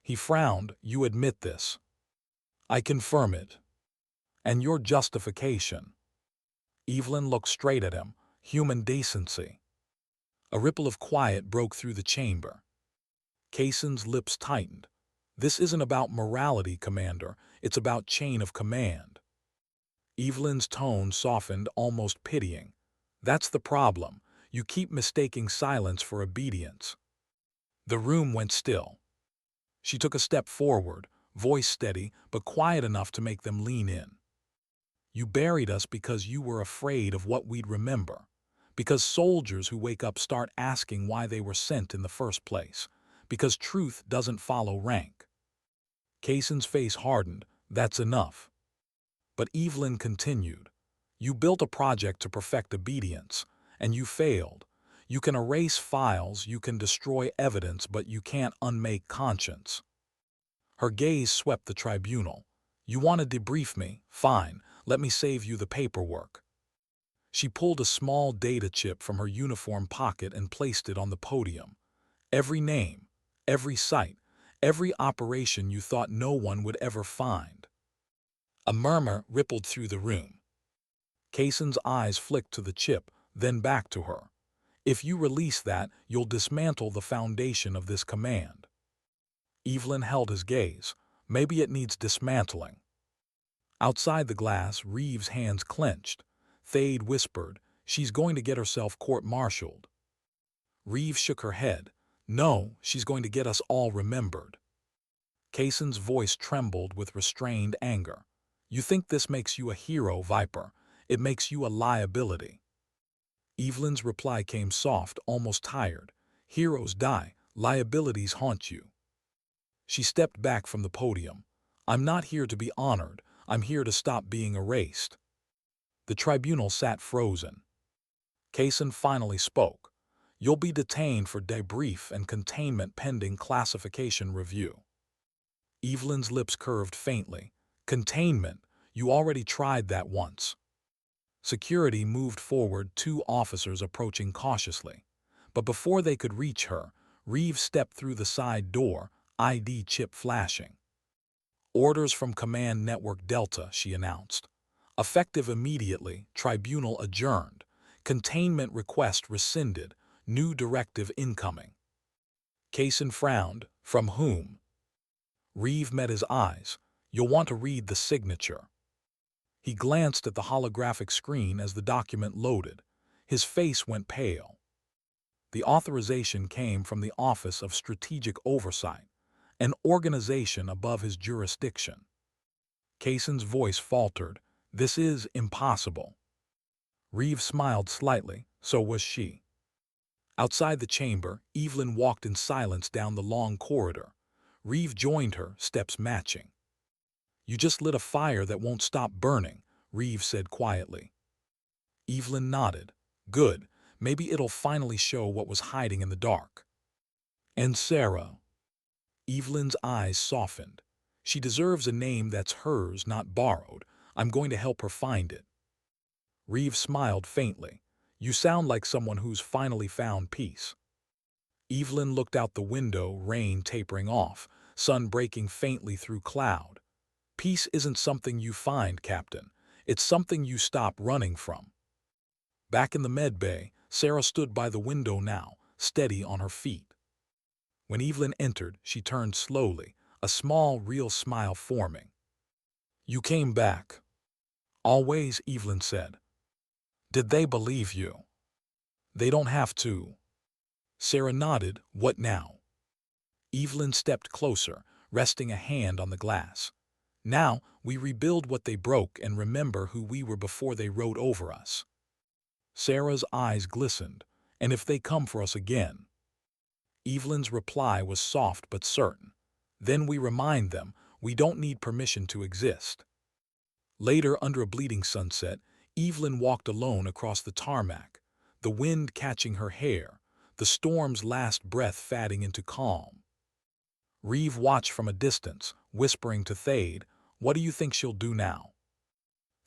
He frowned. You admit this. I confirm it. And your justification? Evelyn looked straight at him. Human decency. A ripple of quiet broke through the chamber. Kaysen's lips tightened. This isn't about morality, Commander. It's about chain of command. Evelyn's tone softened, almost pitying. That's the problem. You keep mistaking silence for obedience. The room went still. She took a step forward, voice steady but quiet enough to make them lean in. You buried us because you were afraid of what we'd remember. Because soldiers who wake up start asking why they were sent in the first place. Because truth doesn't follow rank. Kaysen's face hardened. That's enough. But Evelyn continued. You built a project to perfect obedience, and you failed. You can erase files, you can destroy evidence, but you can't unmake conscience. Her gaze swept the tribunal. You want to debrief me? Fine, let me save you the paperwork. She pulled a small data chip from her uniform pocket and placed it on the podium. Every name, every site, every operation you thought no one would ever find. A murmur rippled through the room. Kaysen's eyes flicked to the chip, then back to her. If you release that, you'll dismantle the foundation of this command. Evelyn held his gaze. Maybe it needs dismantling. Outside the glass, Reeve's hands clenched. Thade whispered, she's going to get herself court-martialed. Reeve shook her head. No, she's going to get us all remembered. Kaysen's voice trembled with restrained anger. You think this makes you a hero, Viper. It makes you a liability. Evelyn's reply came soft, almost tired. Heroes die, Liabilities haunt you. She stepped back from the podium. I'm not here to be honored. I'm here to stop being erased. The tribunal sat frozen. Kaysen finally spoke. You'll be detained for debrief and containment pending classification review. Evelyn's lips curved faintly. Containment? You already tried that once. Security moved forward, two officers approaching cautiously. But before they could reach her, Reeve stepped through the side door, ID chip flashing. Orders from Command Network Delta, she announced. Effective immediately, tribunal adjourned. Containment request rescinded. New directive incoming. Kaysen frowned. From whom? Reeve met his eyes. You'll want to read the signature. He glanced at the holographic screen as the document loaded. His face went pale. The authorization came from the Office of Strategic Oversight, an organization above his jurisdiction. Kaysen's voice faltered. This is impossible. Reeve smiled slightly. So was she. Outside the chamber, Evelyn walked in silence down the long corridor. Reeve joined her, steps matching. You just lit a fire that won't stop burning, Reeve said quietly. Evelyn nodded. Good. Maybe it'll finally show what was hiding in the dark. And Sarah? Evelyn's eyes softened. She deserves a name that's hers, not borrowed. I'm going to help her find it. Reeve smiled faintly. You sound like someone who's finally found peace. Evelyn looked out the window, rain tapering off, sun breaking faintly through cloud. Peace isn't something you find, Captain. It's something you stop running from. Back in the med bay, Sarah stood by the window now, steady on her feet. When Evelyn entered, she turned slowly, a small, real smile forming. You came back. Always, Evelyn said. Did they believe you? They don't have to. Sarah nodded. What now? Evelyn stepped closer, resting a hand on the glass. Now, we rebuild what they broke and remember who we were before they rode over us. Sarah's eyes glistened. And if they come for us again? Evelyn's reply was soft but certain. Then we remind them we don't need permission to exist. Later, under a bleeding sunset, Evelyn walked alone across the tarmac, the wind catching her hair, the storm's last breath fading into calm. Reeve watched from a distance, whispering to Thade, what do you think she'll do now?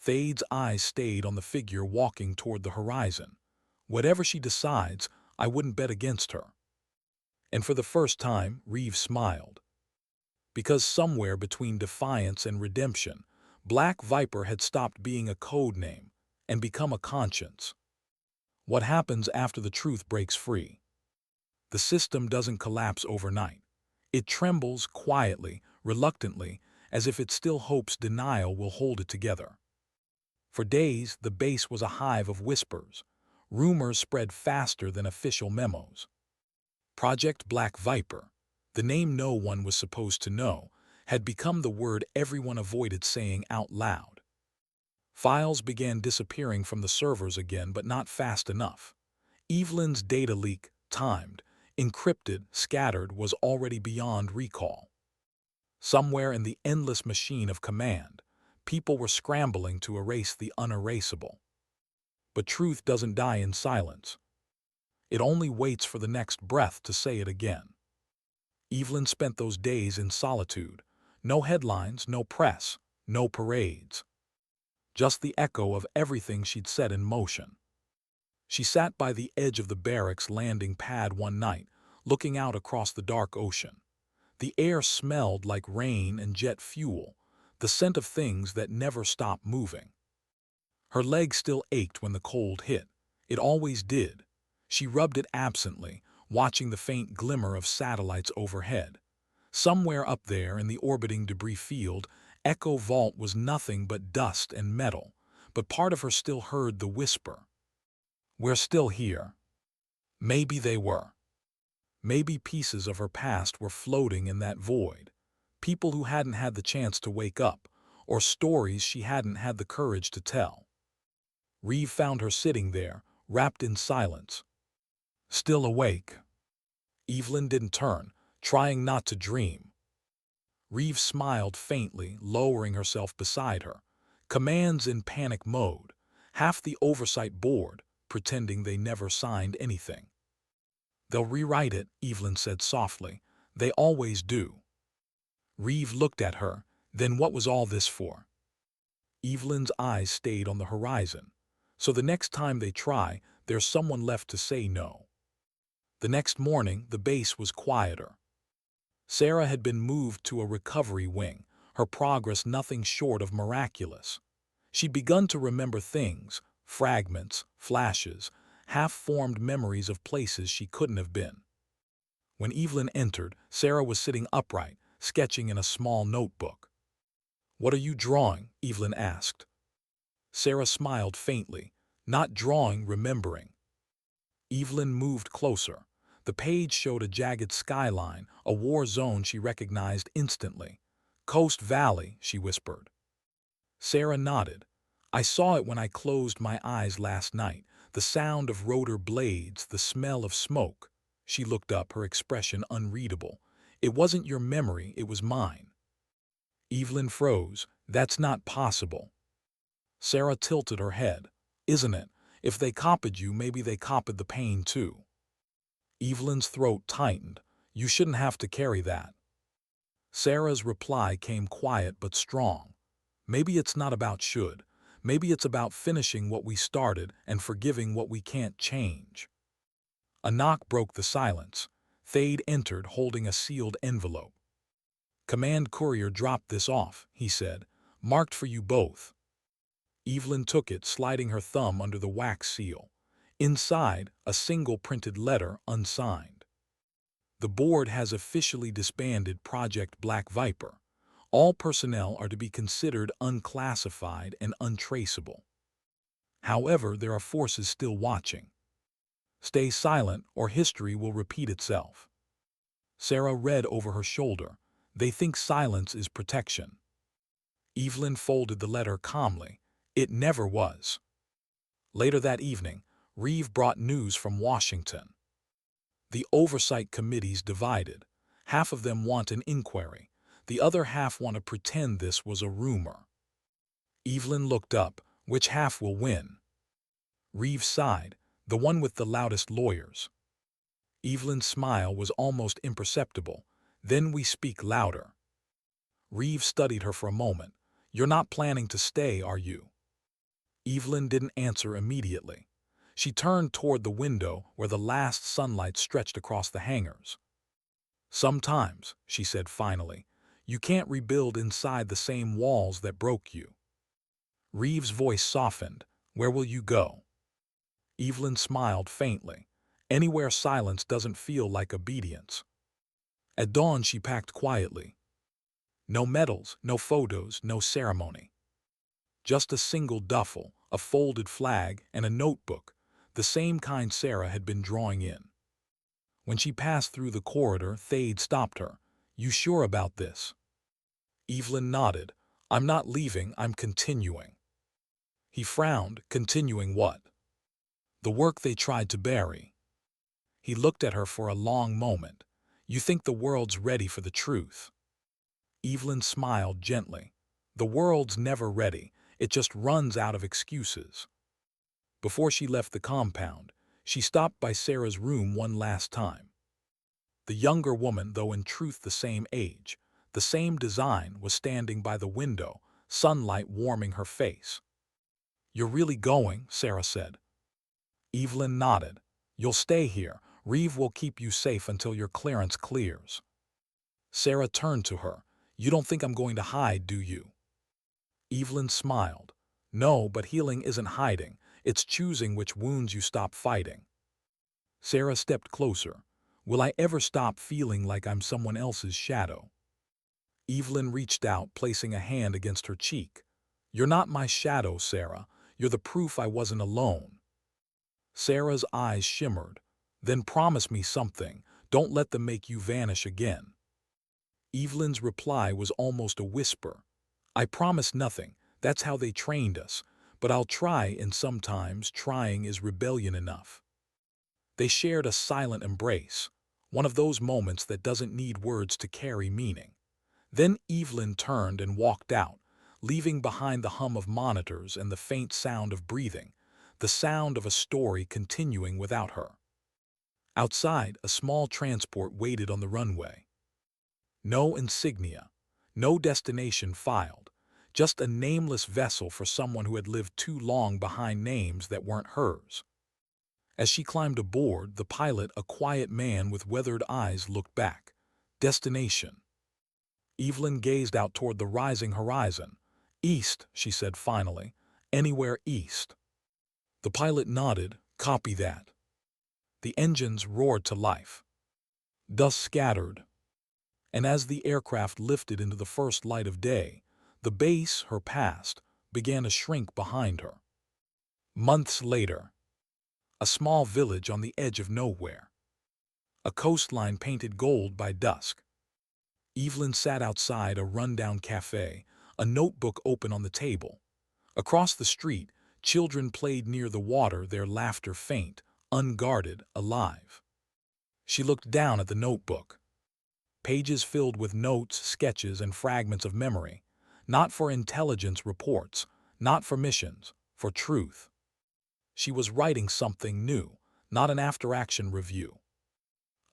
Thade's eyes stayed on the figure walking toward the horizon. Whatever she decides, I wouldn't bet against her. And for the first time, Reeve smiled. Because somewhere between defiance and redemption, Black Viper had stopped being a code name and become a conscience. What happens after the truth breaks free? The system doesn't collapse overnight. It trembles quietly, reluctantly, as if it still hopes denial will hold it together. For days, the base was a hive of whispers. Rumors spread faster than official memos. Project Black Viper, the name no one was supposed to know, had become the word everyone avoided saying out loud. Files began disappearing from the servers again, but not fast enough. Evelyn's data leak, timed, encrypted, scattered, was already beyond recall. Somewhere in the endless machine of command, people were scrambling to erase the unerasable. But truth doesn't die in silence. It only waits for the next breath to say it again. Evelyn spent those days in solitude. No headlines, no press, no parades. Just the echo of everything she'd set in motion. She sat by the edge of the barracks landing pad one night, looking out across the dark ocean. The air smelled like rain and jet fuel, the scent of things that never stop moving. Her leg still ached when the cold hit. It always did. She rubbed it absently, watching the faint glimmer of satellites overhead. Somewhere up there in the orbiting debris field, Echo Vault was nothing but dust and metal, but part of her still heard the whisper. We're still here. Maybe they were. Maybe pieces of her past were floating in that void. People who hadn't had the chance to wake up, or stories she hadn't had the courage to tell. Reeve found her sitting there, wrapped in silence. Still awake. Evelyn didn't turn, trying not to dream. Reeve smiled faintly, lowering herself beside her. Commands in panic mode. Half the oversight board, pretending they never signed anything. They'll rewrite it, Evelyn said softly. They always do. Reeve looked at her. Then what was all this for? Evelyn's eyes stayed on the horizon. So the next time they try, there's someone left to say no. The next morning, the base was quieter. Sarah had been moved to a recovery wing, her progress nothing short of miraculous. She'd begun to remember things, fragments, flashes, half-formed memories of places she couldn't have been. When Evelyn entered, Sarah was sitting upright, sketching in a small notebook. "What are you drawing?" Evelyn asked. Sarah smiled faintly. "Not drawing, remembering." Evelyn moved closer. The page showed a jagged skyline, a war zone she recognized instantly. "Coast Valley," she whispered. Sarah nodded. "I saw it when I closed my eyes last night. The sound of rotor blades, the smell of smoke." She looked up, her expression unreadable. "It wasn't your memory, it was mine." Evelyn froze. "That's not possible." Sarah tilted her head. "Isn't it? If they copied you, maybe they copied the pain too." Evelyn's throat tightened. "You shouldn't have to carry that." Sarah's reply came quiet but strong. "Maybe it's not about should. Maybe it's about finishing what we started and forgiving what we can't change." A knock broke the silence. Thade entered, holding a sealed envelope. "Command courier dropped this off," he said. "Marked for you both." Evelyn took it, sliding her thumb under the wax seal. Inside, a single printed letter, unsigned. "The board has officially disbanded Project Black Viper. All personnel are to be considered unclassified and untraceable. However, there are forces still watching. Stay silent or history will repeat itself." Sarah read over her shoulder. "They think silence is protection." Evelyn folded the letter calmly. "It never was." Later that evening, Reeve brought news from Washington. The oversight committee's divided. Half of them want an inquiry. The other half want to pretend this was a rumor. Evelyn looked up. "Which half will win?" Reeve sighed. "The one with the loudest lawyers." Evelyn's smile was almost imperceptible. "Then we speak louder." Reeve studied her for a moment. "You're not planning to stay, are you?" Evelyn didn't answer immediately. She turned toward the window where the last sunlight stretched across the hangars. "Sometimes," she said finally, "you can't rebuild inside the same walls that broke you." Reeve's voice softened. "Where will you go?" Evelyn smiled faintly. "Anywhere silence doesn't feel like obedience." At dawn she packed quietly. No medals, no photos, no ceremony. Just a single duffel, a folded flag, and a notebook, the same kind Sarah had been drawing in. When she passed through the corridor, Thade stopped her. "You sure about this?" Evelyn nodded. "I'm not leaving, I'm continuing." He frowned. "Continuing what?" "The work they tried to bury." He looked at her for a long moment. "You think the world's ready for the truth?" Evelyn smiled gently. "The world's never ready. It just runs out of excuses." Before she left the compound, she stopped by Sarah's room one last time. The younger woman, though in truth the same age, the same design, was standing by the window, sunlight warming her face. "You're really going?" Sarah said. Evelyn nodded. "You'll stay here. Reeve will keep you safe until your clearance clears." Sarah turned to her. "You don't think I'm going to hide, do you?" Evelyn smiled. "No, but healing isn't hiding. It's choosing which wounds you stop fighting." Sarah stepped closer. "Will I ever stop feeling like I'm someone else's shadow?" Evelyn reached out, placing a hand against her cheek. "You're not my shadow, Sarah. You're the proof I wasn't alone." Sarah's eyes shimmered. "Then promise me something. Don't let them make you vanish again." Evelyn's reply was almost a whisper. "I promise nothing. That's how they trained us. But I'll try, and sometimes trying is rebellion enough." They shared a silent embrace. One of those moments that doesn't need words to carry meaning. Then Evelyn turned and walked out, leaving behind the hum of monitors and the faint sound of breathing, the sound of a story continuing without her. Outside, a small transport waited on the runway. No insignia, no destination filed, just a nameless vessel for someone who had lived too long behind names that weren't hers. As she climbed aboard, the pilot, a quiet man with weathered eyes, looked back. Destination. Evelyn gazed out toward the rising horizon. East, she said finally. Anywhere east. The pilot nodded. Copy that. The engines roared to life. Dust scattered. And as the aircraft lifted into the first light of day, the base, her past, began to shrink behind her. Months later, a small village on the edge of nowhere. A coastline painted gold by dusk. Evelyn sat outside a rundown cafe, a notebook open on the table. Across the street, children played near the water, their laughter faint, unguarded, alive. She looked down at the notebook. Pages filled with notes, sketches, and fragments of memory. Not for intelligence reports, not for missions, for truth. She was writing something new, not an after-action review.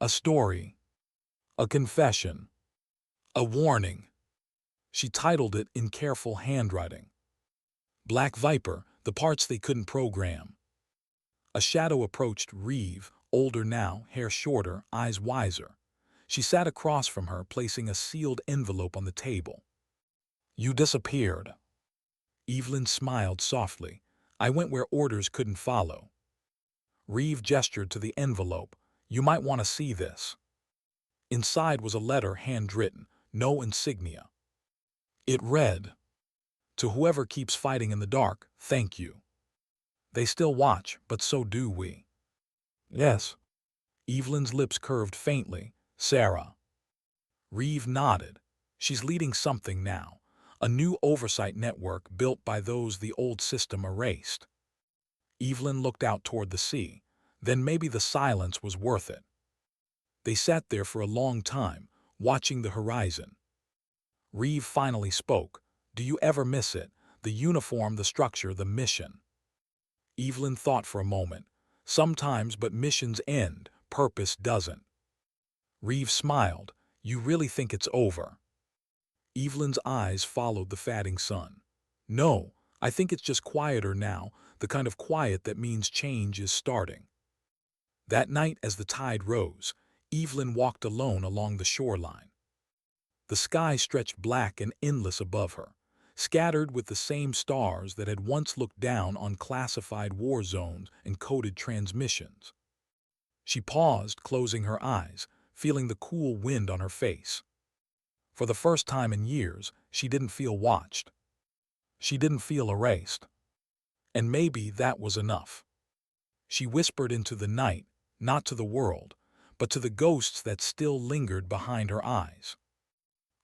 A story. A confession. A warning. She titled it in careful handwriting. Black Viper, the parts they couldn't program. A shadow approached Reeve, older now, hair shorter, eyes wiser. She sat across from her, placing a sealed envelope on the table. You disappeared. Evelyn smiled softly. I went where orders couldn't follow. Reeve gestured to the envelope. You might want to see this. Inside was a letter handwritten, no insignia. It read, to whoever keeps fighting in the dark, thank you. They still watch, but so do we. Yes. Evelyn's lips curved faintly. Sarah. Reeve nodded. She's leading something now. A new oversight network built by those the old system erased. Evelyn looked out toward the sea. Then maybe the silence was worth it. They sat there for a long time, watching the horizon. Reeve finally spoke. Do you ever miss it? The uniform, the structure, the mission. Evelyn thought for a moment. Sometimes, but missions end, purpose doesn't. Reeve smiled. You really think it's over? Evelyn's eyes followed the fading sun. No, I think it's just quieter now, the kind of quiet that means change is starting. That night, as the tide rose, Evelyn walked alone along the shoreline. The sky stretched black and endless above her, scattered with the same stars that had once looked down on classified war zones and coded transmissions. She paused, closing her eyes, feeling the cool wind on her face. For the first time in years, she didn't feel watched. She didn't feel erased. And maybe that was enough. She whispered into the night, not to the world, but to the ghosts that still lingered behind her eyes.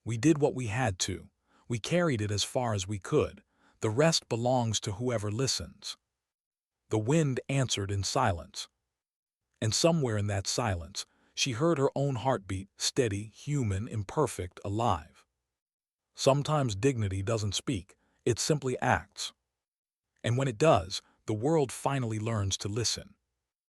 We did what we had to. We carried it as far as we could. The rest belongs to whoever listens. The wind answered in silence. And somewhere in that silence, she heard her own heartbeat, steady, human, imperfect, alive. Sometimes dignity doesn't speak, it simply acts. And when it does, the world finally learns to listen.